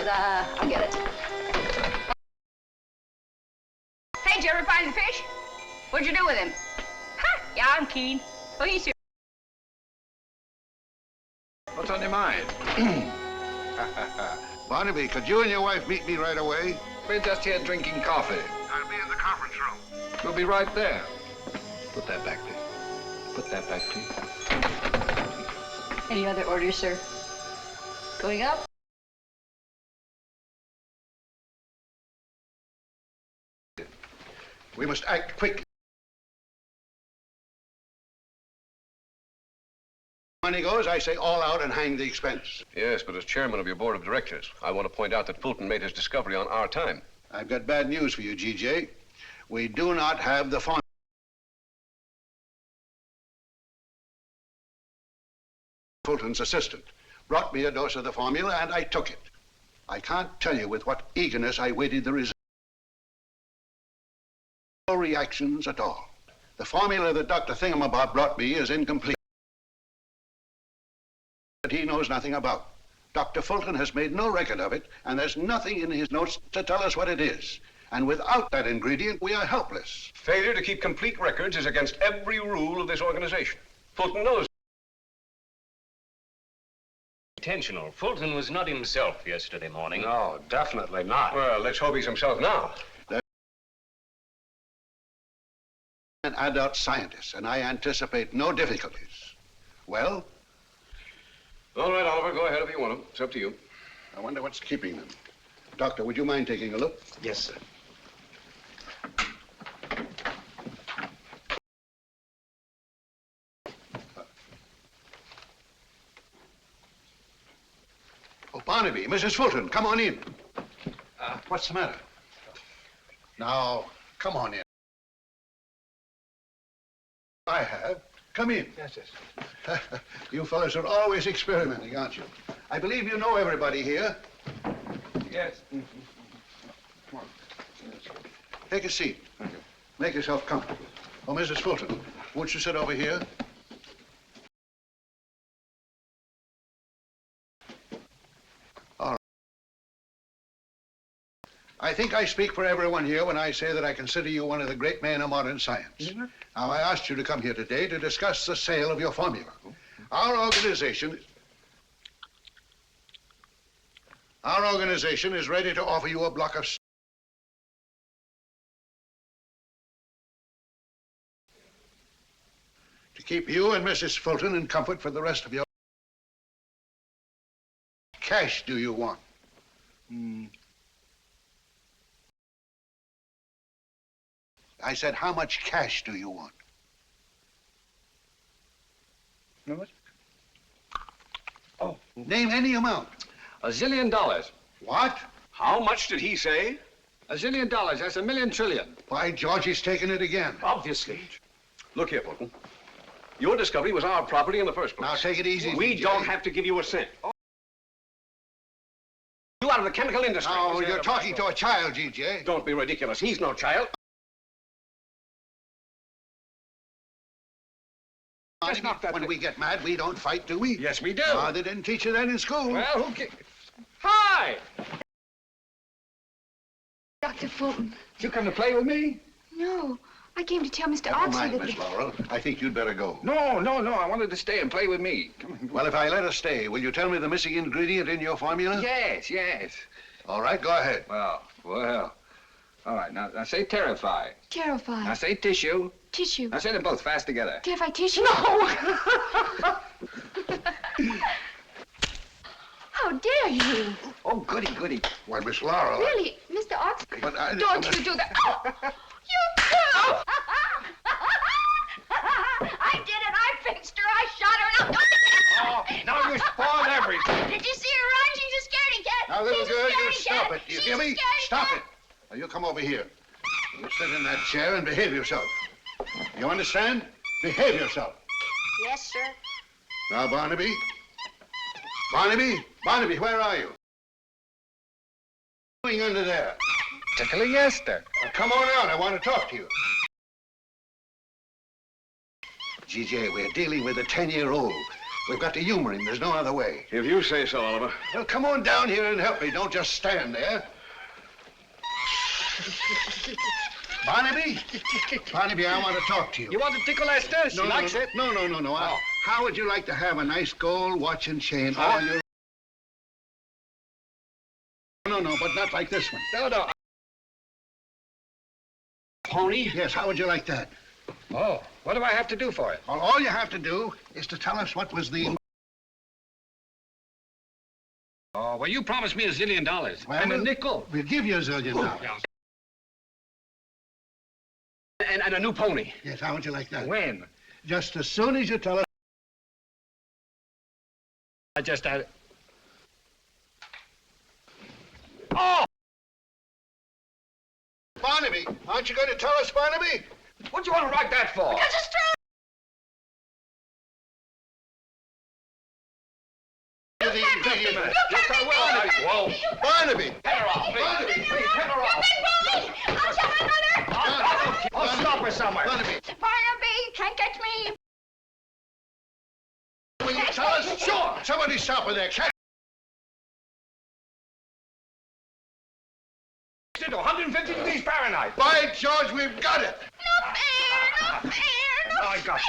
[SPEAKER 12] I'll get it. Hey, did you ever find the fish? What'd you do with him? Huh? Yeah, I'm keen. Oh, he's here.
[SPEAKER 1] What's on your mind?
[SPEAKER 5] Barnaby, could you and your wife meet me right away?
[SPEAKER 1] We're just here drinking coffee.
[SPEAKER 5] I'll be in the conference room.
[SPEAKER 1] We'll be right there. Put that back, please. Put that back, please.
[SPEAKER 12] Any other orders, sir? Going up?
[SPEAKER 5] We must act quickly. Money goes, I say all out and hang the expense.
[SPEAKER 10] Yes, but as chairman of your board of directors, I want to point out that Fulton made his discovery on our time.
[SPEAKER 5] I've got bad news for you, G.J. We do not have the formula. Fulton's assistant brought me a dose of the formula, and I took it. I can't tell you with what eagerness I waited the result. No reactions at all. The formula that Dr. Thingamabob brought me is incomplete. That he knows nothing about. Dr. Fulton has made no record of it, and there's nothing in his notes to tell us what it is. And without that ingredient, we are helpless.
[SPEAKER 10] Failure to keep complete records is against every rule of this organization. Fulton knows.
[SPEAKER 6] Intentional. Fulton was not himself yesterday morning.
[SPEAKER 10] No, definitely not. Well, let's hope he's himself now.
[SPEAKER 5] An adult scientist, and I anticipate no difficulties. Well?
[SPEAKER 10] All right, Oliver.
[SPEAKER 1] go ahead if you want them. It's up to you.
[SPEAKER 5] I wonder what's keeping them. Doctor, would you mind taking a look?
[SPEAKER 6] Yes, sir.
[SPEAKER 5] Oh, Barnaby, Mrs. Fulton, come on in. What's the matter? Now, come on in. I have. Come in.
[SPEAKER 6] Yes, yes.
[SPEAKER 5] You fellas are always experimenting, aren't you? I believe you know everybody here.
[SPEAKER 1] Yes.
[SPEAKER 5] Come on. Take a seat. Okay. Make yourself comfortable. Oh, Mrs. Fulton, won't you sit over here? All right. I think I speak for everyone here when I say that I consider you one of the great men of modern science. Mm-hmm. Now, I asked you to come here today to discuss the sale of your formula. Our organization is ready to offer you a block of to keep you and Mrs. Fulton in comfort for the rest of your cash do you want? I said, how much cash do you want?
[SPEAKER 1] How much?
[SPEAKER 5] Oh. Name any amount.
[SPEAKER 1] $1 zillion.
[SPEAKER 5] What?
[SPEAKER 1] How much did he say? $1 zillion. That's 1,000,000 trillion.
[SPEAKER 5] By George, he's taken it again.
[SPEAKER 6] Obviously.
[SPEAKER 1] Look here, Fulton. Your discovery was our property in the first place.
[SPEAKER 5] Now, take it easy.
[SPEAKER 1] We
[SPEAKER 5] DJ.
[SPEAKER 1] don't have to give you a cent. You out of the chemical industry.
[SPEAKER 5] Now, you're talking to a child, GJ.
[SPEAKER 1] Don't be ridiculous. He's no child. That's not that
[SPEAKER 5] when we get mad, we don't fight, do we?
[SPEAKER 1] Yes, we do.
[SPEAKER 5] They didn't teach you that in school.
[SPEAKER 1] Well, who cares? Hi!
[SPEAKER 4] Dr. Fulton.
[SPEAKER 1] Did you come to play with me?
[SPEAKER 4] No, I came to tell Mr.
[SPEAKER 5] Never
[SPEAKER 4] Oxly
[SPEAKER 5] mind,
[SPEAKER 4] that
[SPEAKER 5] Miss Laurel. I think you'd better go.
[SPEAKER 1] No. I wanted to stay and play with me. Come on.
[SPEAKER 5] Well, if I let her stay, will you tell me the missing ingredient in your formula?
[SPEAKER 1] Yes.
[SPEAKER 5] All right, go ahead.
[SPEAKER 1] Well. All right, now say terrify.
[SPEAKER 4] Terrify.
[SPEAKER 1] Now say tissue.
[SPEAKER 4] Tissue.
[SPEAKER 1] Now say them both fast together.
[SPEAKER 4] Terrify tissue?
[SPEAKER 1] No!
[SPEAKER 4] How dare you?
[SPEAKER 1] Oh, goody.
[SPEAKER 5] Why, Miss Laurel.
[SPEAKER 4] Really, Mr. Oxly?
[SPEAKER 5] But
[SPEAKER 4] Don't you do that. Oh, you do!
[SPEAKER 2] I did it. I fixed her. I shot her. Now,
[SPEAKER 5] Now you spoiled everything.
[SPEAKER 2] did you see her run? She's a scaredy cat.
[SPEAKER 5] Now, little
[SPEAKER 2] She's a
[SPEAKER 5] girl, you
[SPEAKER 2] scaredy
[SPEAKER 5] stop
[SPEAKER 2] cat.
[SPEAKER 5] it. You
[SPEAKER 2] She's
[SPEAKER 5] hear
[SPEAKER 2] a
[SPEAKER 5] me?
[SPEAKER 2] scaredy
[SPEAKER 5] Stop
[SPEAKER 2] cat.
[SPEAKER 5] it. Now, you come over here. You sit in that chair and behave yourself. You understand? Behave yourself.
[SPEAKER 2] Yes, sir.
[SPEAKER 5] Now, Barnaby. Barnaby, where are you? What are you doing under there?
[SPEAKER 1] Tickling Esther.
[SPEAKER 5] Now, come on out. I want to talk to you. GJ, we're dealing with a 10-year-old. We've got to humor him. There's no other way.
[SPEAKER 1] If you say so, Oliver.
[SPEAKER 5] Well, come on down here and help me. Don't just stand there. Barnaby, I want to talk to you.
[SPEAKER 1] You want to tickle Esther? She likes it.
[SPEAKER 5] No.
[SPEAKER 1] Oh.
[SPEAKER 5] How would you like to have a nice gold watch and chain all your... No, but not like this one.
[SPEAKER 1] No.
[SPEAKER 5] Pony? Yes, how would you like that?
[SPEAKER 1] Oh, what do I have to do for it?
[SPEAKER 5] Well, all you have to do is to tell us what was the...
[SPEAKER 1] Oh, well, you promised me $1 zillion.
[SPEAKER 5] Well,
[SPEAKER 1] and a nickel.
[SPEAKER 5] We'll give you $1 zillion.
[SPEAKER 1] And a new pony.
[SPEAKER 5] Yes, how would you like that?
[SPEAKER 1] When?
[SPEAKER 5] Just as soon as you tell us...
[SPEAKER 1] I just had... Oh!
[SPEAKER 5] Barnaby, aren't you going to tell us, Barnaby?
[SPEAKER 1] What do you want to write that for?
[SPEAKER 2] Because it's true.
[SPEAKER 1] Whoa.
[SPEAKER 5] Barnaby!
[SPEAKER 1] Head her off, please.
[SPEAKER 5] Barnaby,
[SPEAKER 1] Please, head her off.
[SPEAKER 2] I'll tell my mother.
[SPEAKER 1] I'll stop her somewhere.
[SPEAKER 5] Barnaby,
[SPEAKER 2] Barnaby, can't catch me.
[SPEAKER 5] will you tell us? Sure. Somebody stop her there. Catch
[SPEAKER 1] 150 degrees Fahrenheit.
[SPEAKER 5] By George, we've got it.
[SPEAKER 2] No fair.
[SPEAKER 1] No, I got it.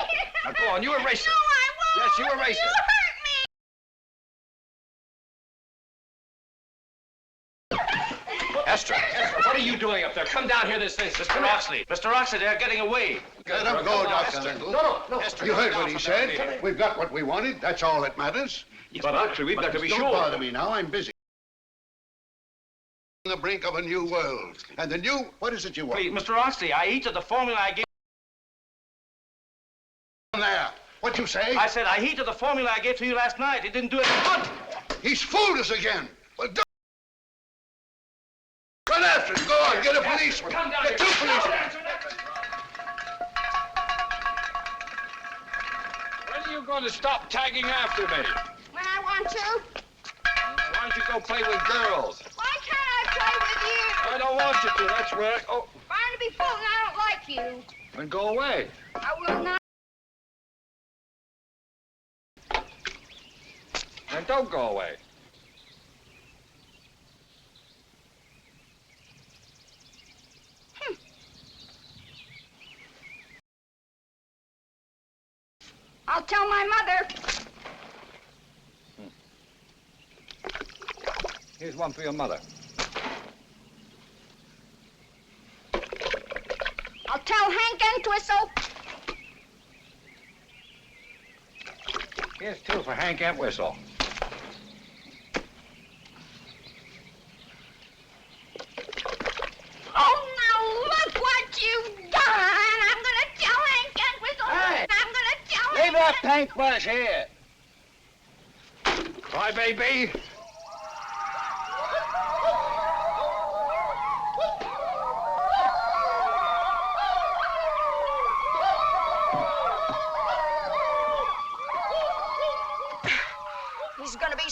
[SPEAKER 1] Now, go on, you erase it.
[SPEAKER 2] No, I won't.
[SPEAKER 1] Yes, you erase
[SPEAKER 2] You
[SPEAKER 1] it.
[SPEAKER 2] hurt me.
[SPEAKER 6] Esther, what are you doing up there? Come down here this instant. Mr. Oxly. Mr. Oxly, they're getting away.
[SPEAKER 5] Let him go, Dr. Lindell.
[SPEAKER 6] No.
[SPEAKER 5] You heard what he said. We've got what we wanted. That's all that matters.
[SPEAKER 1] But Oxly, we've got to be
[SPEAKER 5] Don't
[SPEAKER 1] sure.
[SPEAKER 5] bother me now. I'm busy. On the brink of a new world. And the new... What is it you want?
[SPEAKER 6] Please, Mr. Oxly, I heated the formula I gave...
[SPEAKER 5] There. What'd you say?
[SPEAKER 6] I said I heated the formula I gave to you last night. It didn't do any good.
[SPEAKER 5] He's fooled us again. Well, don't... Run after him. Go on. Get a policeman.
[SPEAKER 6] Come down
[SPEAKER 5] Get
[SPEAKER 6] here.
[SPEAKER 5] two policemen.
[SPEAKER 1] When are you going to stop tagging after me?
[SPEAKER 12] When I want to.
[SPEAKER 1] Why don't you go play with girls?
[SPEAKER 12] Why can't I play with you?
[SPEAKER 1] I don't want you to. That's where. Oh,
[SPEAKER 12] Barnaby Fulton, I don't like you.
[SPEAKER 1] then go away.
[SPEAKER 12] I will not.
[SPEAKER 1] Then don't go away.
[SPEAKER 12] I'll tell my mother.
[SPEAKER 1] Here's one for your mother.
[SPEAKER 12] I'll tell Hank Entwistle.
[SPEAKER 1] Here's two for Hank Entwistle.
[SPEAKER 12] Oh, now look what you've done. I'm going to tell Hank Entwistle.
[SPEAKER 7] Hey!
[SPEAKER 12] I'm going to tell
[SPEAKER 7] Leave
[SPEAKER 12] him.
[SPEAKER 7] that paintbrush here.
[SPEAKER 1] Bye, baby.
[SPEAKER 12] He's going to be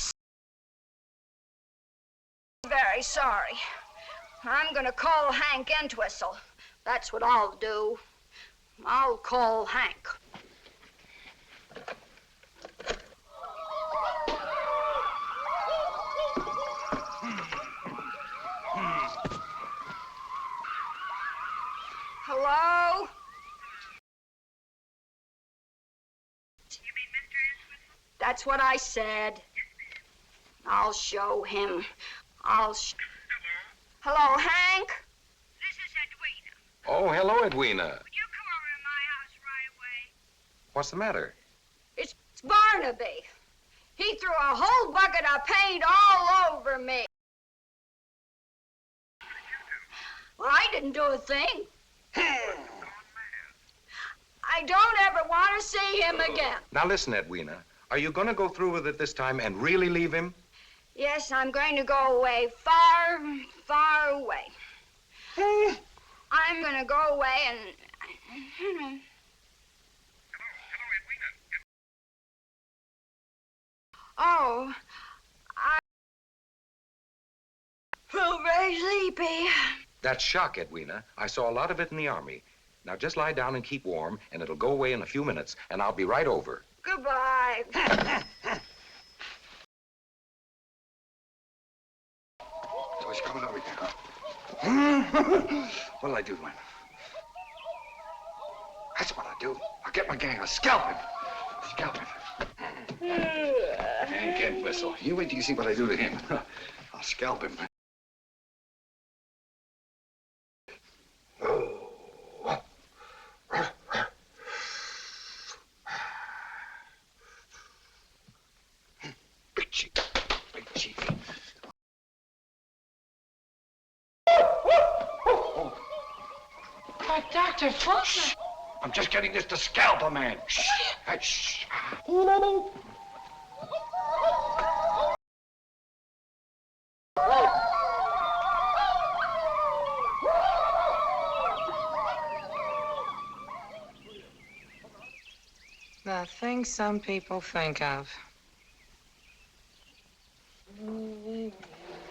[SPEAKER 12] very sorry. I'm going to call Hank Entwistle. That's what I'll do. I'll call Hank. Hello? That's what I said. I'll show him. Hello, Hank?
[SPEAKER 8] This is Edwina.
[SPEAKER 3] Oh, hello, Edwina.
[SPEAKER 8] Would you come over to my house right away?
[SPEAKER 3] What's the matter?
[SPEAKER 12] It's Barnaby. He threw a whole bucket of paint all over me. Well, I didn't do a thing. I don't ever want to see him again.
[SPEAKER 3] Now listen, Edwina. Are you going to go through with it this time and really leave him?
[SPEAKER 12] Yes, I'm going to go away, far, far away. I'm going to go away and... Oh, I feel very sleepy.
[SPEAKER 3] That's shock, Edwina. I saw a lot of it in the Army. Now just lie down and keep warm, and it'll go away in a few minutes, and I'll be right over.
[SPEAKER 12] Goodbye.
[SPEAKER 1] So he's coming over here, huh? What'll I do to him? That's what I'll do. I'll get my gang. I'll scalp him. Scalp him. Hank Entwistle. You wait till you see what I do to him. I'll scalp him. Big chief. Big chief.
[SPEAKER 13] But Dr. Fulton...
[SPEAKER 1] I'm just getting this to scalp a man. Shh. Shh.
[SPEAKER 13] The things some people think of.
[SPEAKER 14] Morning,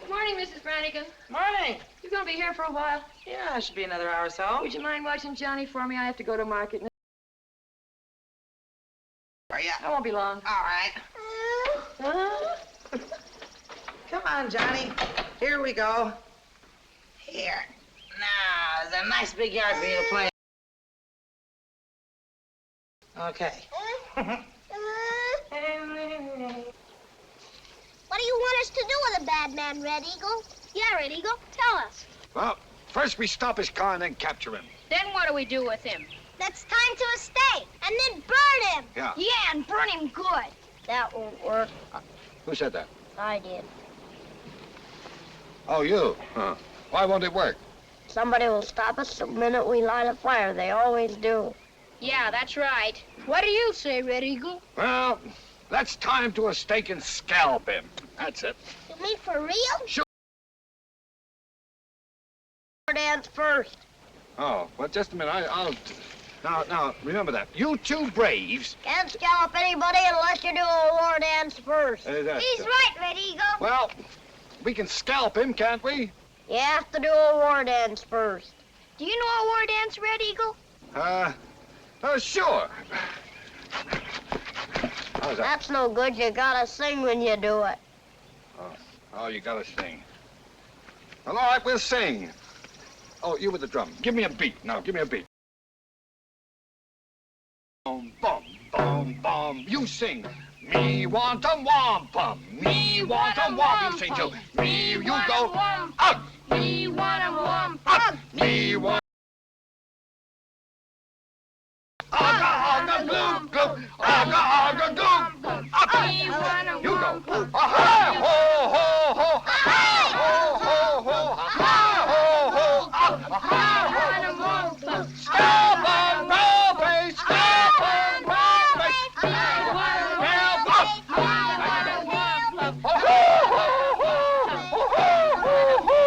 [SPEAKER 14] Mrs. Brannigan.
[SPEAKER 13] Morning.
[SPEAKER 14] You gonna be here for a while?
[SPEAKER 13] Yeah, it should be another hour or so.
[SPEAKER 14] Would you mind watching Johnny for me? I have to go to market.
[SPEAKER 7] Are you?
[SPEAKER 14] I won't be long.
[SPEAKER 7] All right.
[SPEAKER 13] Come on, Johnny. Here we go.
[SPEAKER 7] Here. Now, there's a nice big yard for you to play.
[SPEAKER 13] Okay.
[SPEAKER 15] What do you want us to do with a bad man, Red Eagle? Yeah, Red Eagle, tell us.
[SPEAKER 1] Well, first we stop his car and then capture him.
[SPEAKER 12] Then what do we do with him?
[SPEAKER 15] That's time to a stake, and then burn him.
[SPEAKER 1] Yeah.
[SPEAKER 12] Yeah, and burn him good.
[SPEAKER 15] That won't work.
[SPEAKER 1] Who said that?
[SPEAKER 15] I did.
[SPEAKER 1] Oh, you? Huh. Why won't it work?
[SPEAKER 15] Somebody will stop us the minute we light a fire. They always do.
[SPEAKER 12] Yeah, that's right. What do you say, Red Eagle?
[SPEAKER 1] Well, let's tie him to a stake and scalp him. That's it.
[SPEAKER 15] You mean for real?
[SPEAKER 1] Sure.
[SPEAKER 15] Dance first.
[SPEAKER 1] Oh, well, just a minute. I'll... Now, remember that. You two braves...
[SPEAKER 15] Can't scalp anybody unless you do a war dance first.
[SPEAKER 1] He's
[SPEAKER 15] right, Red Eagle.
[SPEAKER 1] Well, we can scalp him, can't we?
[SPEAKER 15] You have to do a war dance first.
[SPEAKER 2] Do you know a war dance, Red Eagle?
[SPEAKER 1] Sure. How's that?
[SPEAKER 15] That's no good. You gotta sing when you do it.
[SPEAKER 1] Oh, you gotta sing. Well, all right, we'll sing. Oh, you with the drum. Give me a beat. Now, give me a beat. Bum, bum, bum, bum. You sing. Me want a wampum. Me want a wampum. You sing, Joe. Me, you go. Up.
[SPEAKER 12] Me want a wampum.
[SPEAKER 1] Up. Me want. Aga, aga, glue, glue. Aga, aga, glue. Up. You go. Aha, ho, ho, ho. Ha, ho, ho, ho. Ha, ho, ho. Up. Ha, ho, ho. Stop on my face. Stop on my face. Help up. Ho, ho, ho, ho, ho, ho, ho, ho, ho.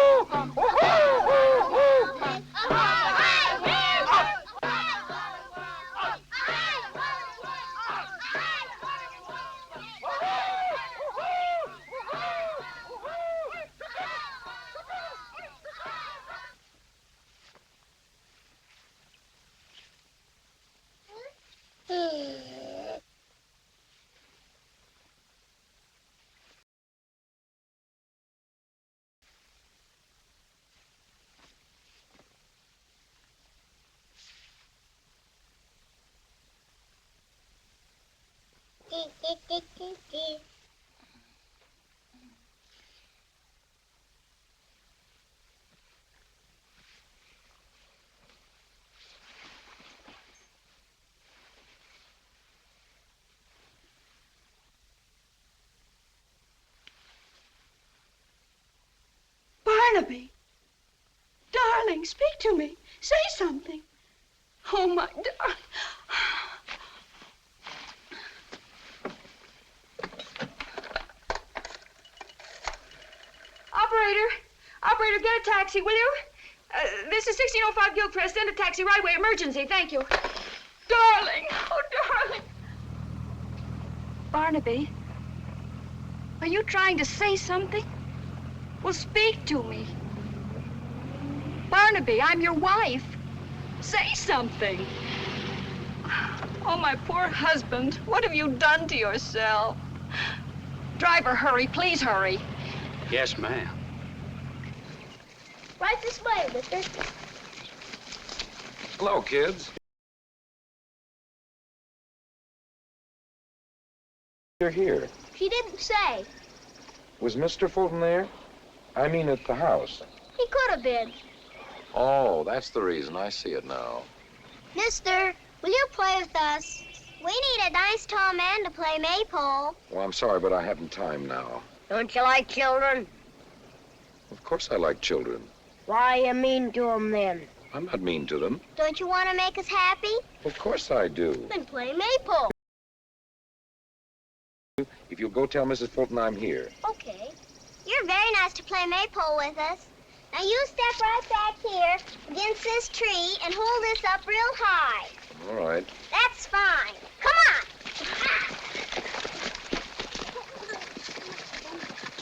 [SPEAKER 12] Barnaby, darling, speak to me. Say something. Oh, my darling. Operator, get a taxi, will you? This is 1605 Gilchrist. Send a taxi right away. Emergency. Thank you. Darling. Oh, darling.
[SPEAKER 2] Barnaby, are you trying to say something? Well, speak to me. Barnaby, I'm your wife. Say something. Oh, my poor husband. What have you done to yourself? Driver, hurry. Please hurry.
[SPEAKER 9] Yes, ma'am.
[SPEAKER 15] Right this way, mister.
[SPEAKER 3] Hello, kids. You're here.
[SPEAKER 15] She didn't say.
[SPEAKER 3] Was Mr. Fulton there? I mean at the house.
[SPEAKER 15] He could have been.
[SPEAKER 3] Oh, that's the reason. I see it now.
[SPEAKER 15] Mister, will you play with us? We need a nice tall man to play maypole.
[SPEAKER 3] Well, I'm sorry, but I haven't time now.
[SPEAKER 15] Don't you like children?
[SPEAKER 3] Of course I like children.
[SPEAKER 15] Why are you mean to them then?
[SPEAKER 3] I'm not mean to them.
[SPEAKER 15] Don't you want to make us happy?
[SPEAKER 3] Of course I do.
[SPEAKER 15] Then play maypole.
[SPEAKER 3] If you'll go tell Mrs. Fulton I'm here.
[SPEAKER 15] Okay. You're very nice to play maypole with us. Now you step right back here against this tree and hold this up real high.
[SPEAKER 3] All right.
[SPEAKER 15] That's fine. Come on.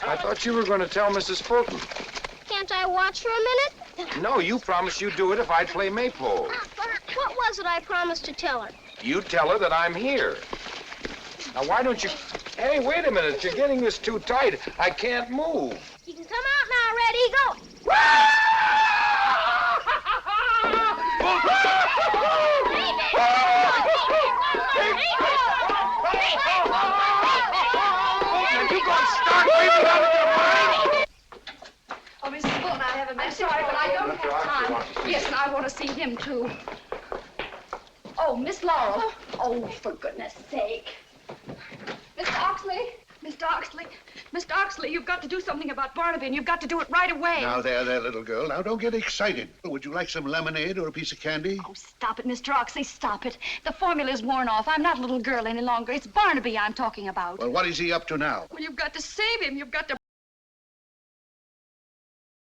[SPEAKER 3] I thought you were going to tell Mrs. Fulton.
[SPEAKER 15] Can't I watch for a minute?
[SPEAKER 3] No, you promised you'd do it if I'd play maypole.
[SPEAKER 15] What was it I promised to tell her?
[SPEAKER 3] You tell her that I'm here. Now, why don't you... Hey, wait a minute. You're getting this too tight. I can't move.
[SPEAKER 15] You can come out now, Red Eagle.
[SPEAKER 3] You gonna start breathing out of your mind?
[SPEAKER 2] Oh, Mrs. Fulton, I have a message. I'm sorry, but I don't have time. Yes, and I want to see him, too. Oh, Miss Laurel. Oh, for goodness sake. Mr. Oxly. Mr. Oxly, Mr. Oxly, you've got to do something about Barnaby, and you've got to do it right away.
[SPEAKER 5] Now, there, little girl. Now, don't get excited. Would you like some lemonade or a piece of candy?
[SPEAKER 2] Oh, stop it, Mr. Oxley, stop it. The formula's worn off. I'm not a little girl any longer. It's Barnaby I'm talking about.
[SPEAKER 5] Well, what is he up to now?
[SPEAKER 2] Well, you've got to save him. You've got to...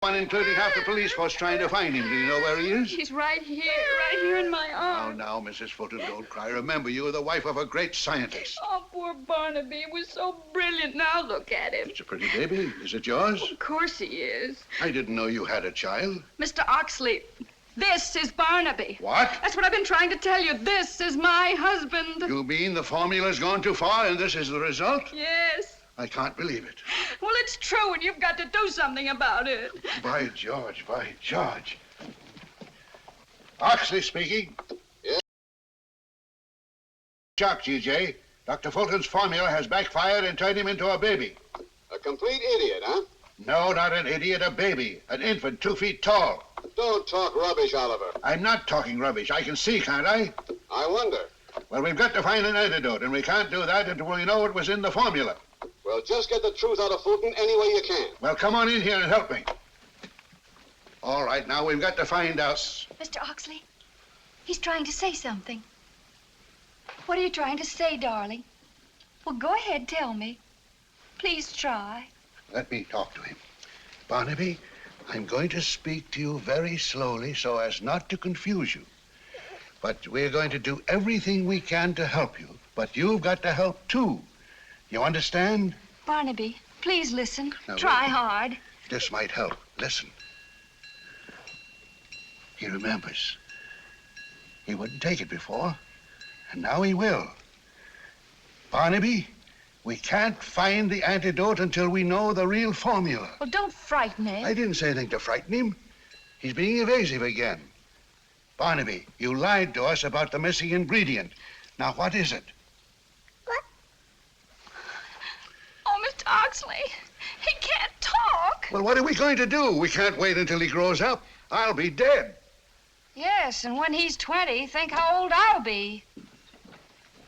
[SPEAKER 5] One, including half the police force trying to find him. Do you know where he is?
[SPEAKER 2] He's right here in my arms.
[SPEAKER 5] Now, Mrs. Fulton, don't cry. Remember, you are the wife of a great scientist.
[SPEAKER 2] Oh, poor Barnaby. He was so brilliant. Now look at him.
[SPEAKER 5] It's a pretty baby. Is it yours?
[SPEAKER 2] Of course he is.
[SPEAKER 5] I didn't know you had a child.
[SPEAKER 2] Mr. Oxley, this is Barnaby.
[SPEAKER 5] What?
[SPEAKER 2] That's what I've been trying to tell you. This is my husband.
[SPEAKER 5] You mean the formula's gone too far and this is the result?
[SPEAKER 2] Yes.
[SPEAKER 5] I can't believe it.
[SPEAKER 2] Well, it's true, and you've got to do something about it.
[SPEAKER 5] By George, by George. Oxley speaking.
[SPEAKER 10] Yes?
[SPEAKER 5] Shock, G.J. Dr. Fulton's formula has backfired and turned him into a baby.
[SPEAKER 10] A complete idiot, huh?
[SPEAKER 5] No, not an idiot, a baby. An infant 2 feet tall.
[SPEAKER 10] Don't talk rubbish, Oliver.
[SPEAKER 5] I'm not talking rubbish. I can see, can't I?
[SPEAKER 10] I wonder.
[SPEAKER 5] Well, we've got to find an antidote, and we can't do that until we know what was in the formula.
[SPEAKER 10] Well, just get the truth out of Fulton any way you can.
[SPEAKER 5] Well, come on in here and help me. All right, now we've got to find out.
[SPEAKER 4] Mr. Oxley, he's trying to say something. What are you trying to say, darling? Well, go ahead, tell me. Please try.
[SPEAKER 5] Let me talk to him. Barnaby, I'm going to speak to you very slowly so as not to confuse you. But we're going to do everything we can to help you. But you've got to help, too. You understand?
[SPEAKER 4] Barnaby, please listen.
[SPEAKER 5] Now,
[SPEAKER 4] try
[SPEAKER 5] wait.
[SPEAKER 4] hard.
[SPEAKER 5] This might help. Listen. He remembers. He wouldn't take it before, and now he will. Barnaby, we can't find the antidote until we know the real formula.
[SPEAKER 4] Well, don't frighten him.
[SPEAKER 5] I didn't say anything to frighten him. He's being evasive again. Barnaby, you lied to us about the missing ingredient. Now, what is it?
[SPEAKER 2] Oh, Mr. Oxley, he can't talk.
[SPEAKER 5] Well, what are we going to do? We can't wait until he grows up. I'll be dead.
[SPEAKER 2] Yes, and when he's 20, think how old I'll be.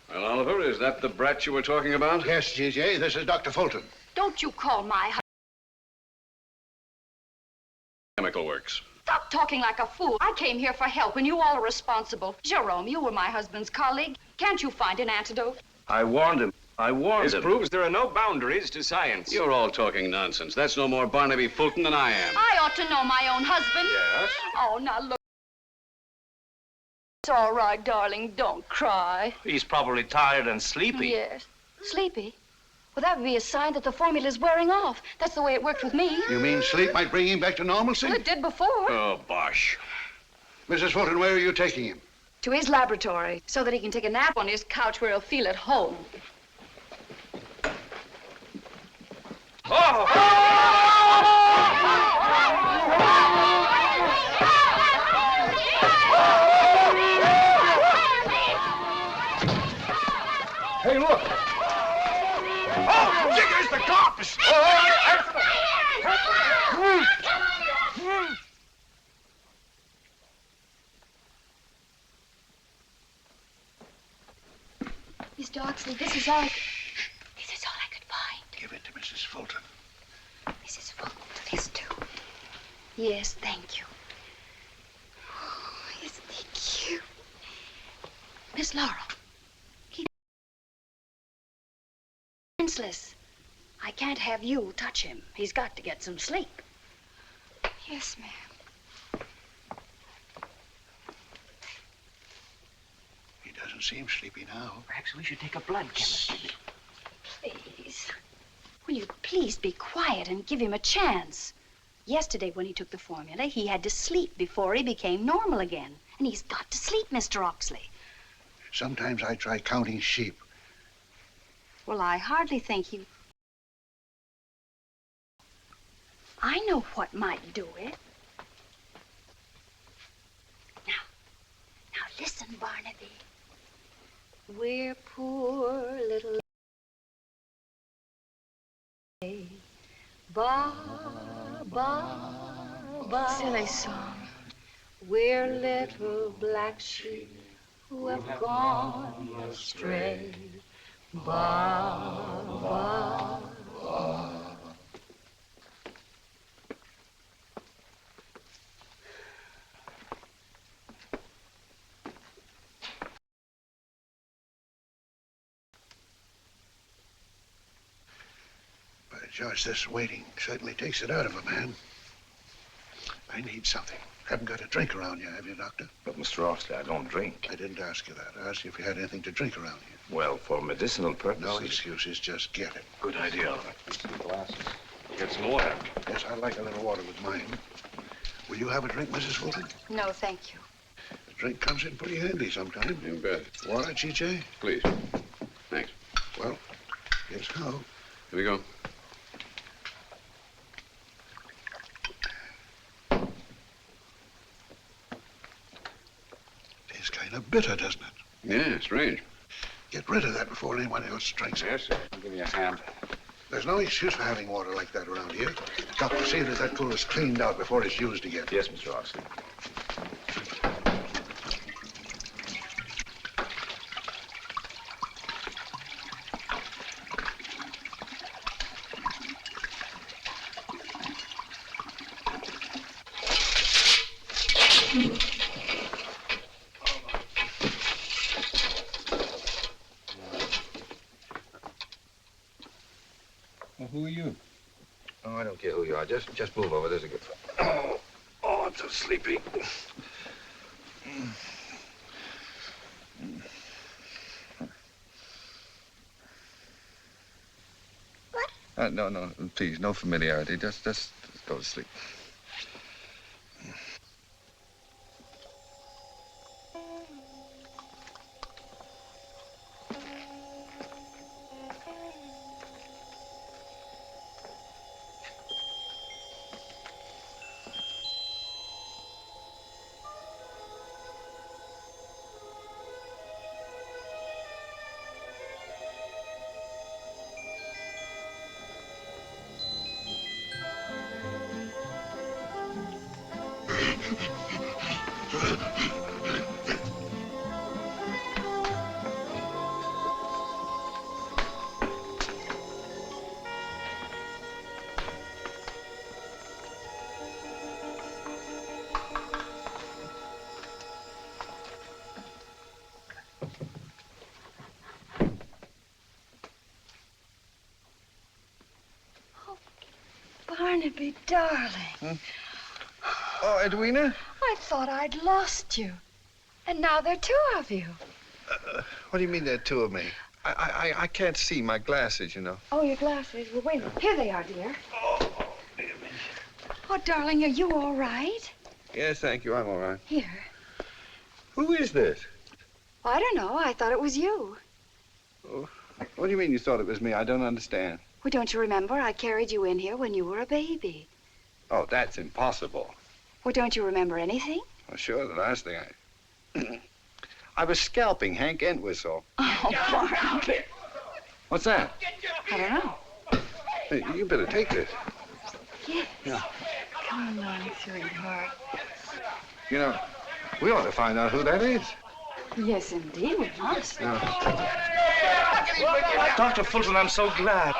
[SPEAKER 1] Well, Oliver, is that the brat you were talking about?
[SPEAKER 5] Yes, G.J., this is Dr. Fulton.
[SPEAKER 2] Don't you call my husband.
[SPEAKER 1] Chemical works.
[SPEAKER 2] Stop talking like a fool. I came here for help, and you all are responsible. Jerome, you were my husband's colleague. Can't you find an antidote?
[SPEAKER 1] I warned him.
[SPEAKER 16] This proves there are no boundaries to science.
[SPEAKER 1] You're all talking nonsense. That's no more Barnaby Fulton than I am.
[SPEAKER 2] I ought to know my own husband.
[SPEAKER 1] Yes?
[SPEAKER 2] Oh, now look. It's all right, darling. Don't cry.
[SPEAKER 6] He's probably tired and sleepy.
[SPEAKER 2] Yes. Sleepy? Well, that would be a sign that the formula's wearing off. That's the way it worked with me.
[SPEAKER 5] You mean sleep might bring him back to normalcy?
[SPEAKER 2] Well, it did before.
[SPEAKER 1] Oh, bosh.
[SPEAKER 5] Mrs. Fulton, where are you taking him?
[SPEAKER 2] To his laboratory, so that he can take a nap on his couch where he'll feel at home.
[SPEAKER 16] Hey, look! Oh, there's the cops!
[SPEAKER 4] Mr. Oxley, this is all I could find.
[SPEAKER 5] Give it to Mrs. Fulton.
[SPEAKER 4] Mrs. Fulton, this too. Yes, thank you. Oh, isn't he cute? Miss Laurel, he's senseless.
[SPEAKER 2] I can't have you touch him. He's got to get some sleep.
[SPEAKER 4] Yes, ma'am.
[SPEAKER 5] He doesn't seem sleepy now.
[SPEAKER 7] Perhaps we should take a blood chemistry.
[SPEAKER 2] Please. Will you please be quiet and give him a chance? Yesterday, when he took the formula, he had to sleep before he became normal again. And he's got to sleep, Mr. Oxley.
[SPEAKER 5] Sometimes I try counting sheep.
[SPEAKER 2] Well, I hardly think he... I know what might do it. Now listen, Barnaby. We're poor little... Ba, ba, ba.
[SPEAKER 4] Silly song.
[SPEAKER 2] We're little black sheep who have gone astray. Ba, ba, ba.
[SPEAKER 5] Judge, this waiting certainly takes it out of a man. I need something. Haven't got a drink around you, have you, Doctor?
[SPEAKER 3] But, Mr. Oxly, I don't drink.
[SPEAKER 5] I didn't ask you that. I asked you if you had anything to drink around you.
[SPEAKER 3] Well, for medicinal purposes.
[SPEAKER 5] No excuses, just get it.
[SPEAKER 3] Good idea.
[SPEAKER 10] Some glasses.
[SPEAKER 3] Get some water.
[SPEAKER 5] Yes, I'd like a little water with mine. Will you have a drink, Mrs. Fulton?
[SPEAKER 2] No, thank you.
[SPEAKER 5] The drink comes in pretty handy sometime.
[SPEAKER 10] You bet.
[SPEAKER 5] Water, G.J.?
[SPEAKER 10] Please. Thanks.
[SPEAKER 5] Well, here's how.
[SPEAKER 10] Here we go.
[SPEAKER 5] Tastes kind of bitter, doesn't it?
[SPEAKER 10] Yeah, strange.
[SPEAKER 5] Get rid of that before anyone else drinks it.
[SPEAKER 10] Yes, sir. I'll give you a hand.
[SPEAKER 5] There's no excuse for having water like that around here. Got to see that that pool is cleaned out before it's used again.
[SPEAKER 3] Yes, Mr. Oxly.
[SPEAKER 1] Well, who are you?
[SPEAKER 3] Oh, I don't care who you are. Just move over. There's a good... Oh, I'm so sleepy.
[SPEAKER 15] What?
[SPEAKER 1] No, please, no familiarity. Just go to sleep.
[SPEAKER 4] Barnaby, darling.
[SPEAKER 1] Oh, Edwina?
[SPEAKER 4] I thought I'd lost you. And now there are two of you.
[SPEAKER 1] What do you mean there are two of me? I can't see my glasses, you know.
[SPEAKER 4] Oh, your glasses. Well, wait. Here they are, dear. Oh, darling, are you all right?
[SPEAKER 1] Yes, thank you. I'm all right.
[SPEAKER 4] Here.
[SPEAKER 1] Who is this?
[SPEAKER 4] I don't know. I thought it was you.
[SPEAKER 1] Oh, what do you mean you thought it was me? I don't understand.
[SPEAKER 2] Well, don't you remember? I carried you in here when you were a baby.
[SPEAKER 1] Oh, that's impossible.
[SPEAKER 2] Well, don't you remember anything?
[SPEAKER 1] Well, sure, the last thing I was scalping Hank Entwistle.
[SPEAKER 2] Oh, Barnaby.
[SPEAKER 1] What's that?
[SPEAKER 2] I don't know.
[SPEAKER 1] Hey, you better take this.
[SPEAKER 2] Yes.
[SPEAKER 1] Yeah.
[SPEAKER 4] Come on, sweetheart.
[SPEAKER 1] You know, we ought to find out who that is.
[SPEAKER 2] Yes, indeed, we must.
[SPEAKER 6] Dr. Fulton, I'm so glad.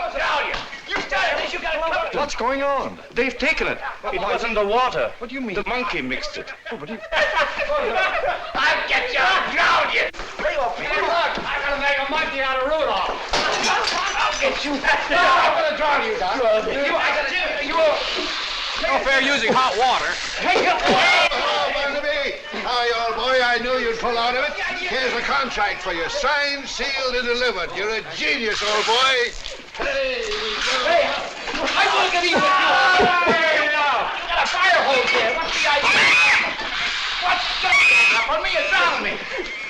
[SPEAKER 16] You started this, you got it.
[SPEAKER 6] What's going on? They've taken it. It was in the water.
[SPEAKER 1] What do you mean?
[SPEAKER 6] The monkey mixed it.
[SPEAKER 1] Oh, but
[SPEAKER 16] I'll get you. I'll drown you. Lay off me. Look, I'm going to make a monkey out of Rudolph. I'll get you. No, I'm going to drown you, Doc. You will.
[SPEAKER 3] No fair using hot water.
[SPEAKER 5] Oh, Barnaby! Hi, old boy. I knew you'd pull out of it. Here's a contract for you. Signed, sealed, and delivered. You're a genius, old boy. Hey,
[SPEAKER 16] I'm going to get even with you. Hey, now. You got a fire hose here. What's the idea? What's going up on me and drown me?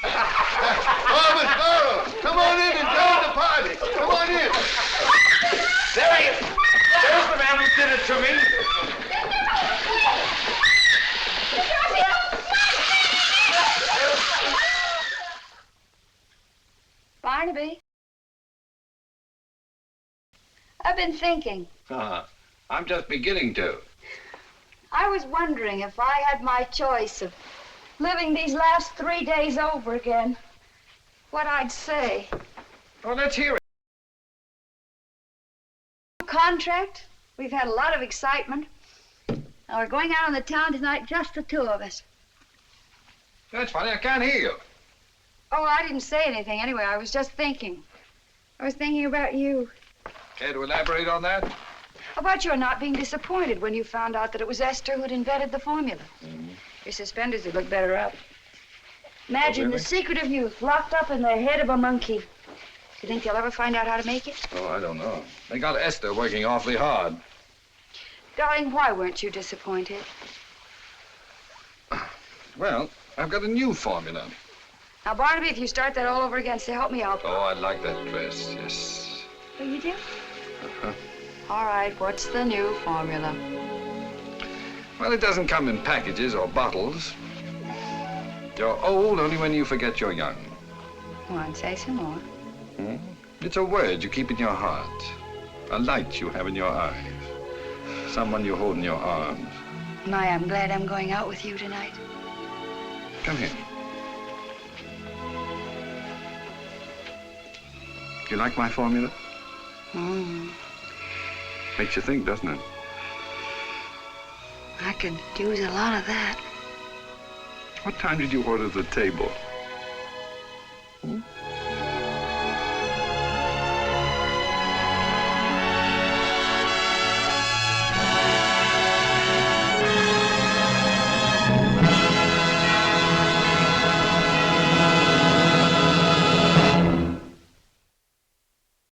[SPEAKER 5] Oh, Miss Laurel, come on in and join the party. Come on in.
[SPEAKER 16] There he is. There's the man who did it to me.
[SPEAKER 2] Barnaby. I've been thinking.
[SPEAKER 1] I'm just beginning to.
[SPEAKER 2] I was wondering if I had my choice of living these last 3 days over again, what I'd say.
[SPEAKER 1] Well, let's hear it.
[SPEAKER 2] Contract. We've had a lot of excitement. Now we're going out on the town tonight, just the two of us.
[SPEAKER 1] That's funny. I can't hear you.
[SPEAKER 2] Oh, I didn't say anything anyway. I was just thinking. I was thinking about you.
[SPEAKER 1] Care to elaborate on that?
[SPEAKER 4] How about your not being disappointed when you found out that it was Esther who'd invented the formula? Your suspenders would look better up. Imagine
[SPEAKER 1] really?
[SPEAKER 4] the secret of youth locked up in the head of a monkey. Do you think they'll ever find out how to make it?
[SPEAKER 1] Oh, I don't know. They got Esther working awfully hard.
[SPEAKER 4] Darling, why weren't you disappointed?
[SPEAKER 1] Well, I've got a new formula.
[SPEAKER 4] Now, Barnaby, if you start that all over again, say, help me out.
[SPEAKER 1] Oh, I like that dress, yes.
[SPEAKER 4] Oh, you do?
[SPEAKER 1] Uh-huh.
[SPEAKER 4] All right, what's the new formula?
[SPEAKER 1] Well, it doesn't come in packages or bottles. You're old only when you forget you're young.
[SPEAKER 4] Go on, say some more.
[SPEAKER 1] It's a word you keep in your heart, a light you have in your eyes, someone you hold in your arms.
[SPEAKER 4] My, I'm glad I'm going out with you tonight.
[SPEAKER 1] Come here. You like my formula? Makes you think, doesn't it?
[SPEAKER 4] I could use a lot of that.
[SPEAKER 1] What time did you order the table?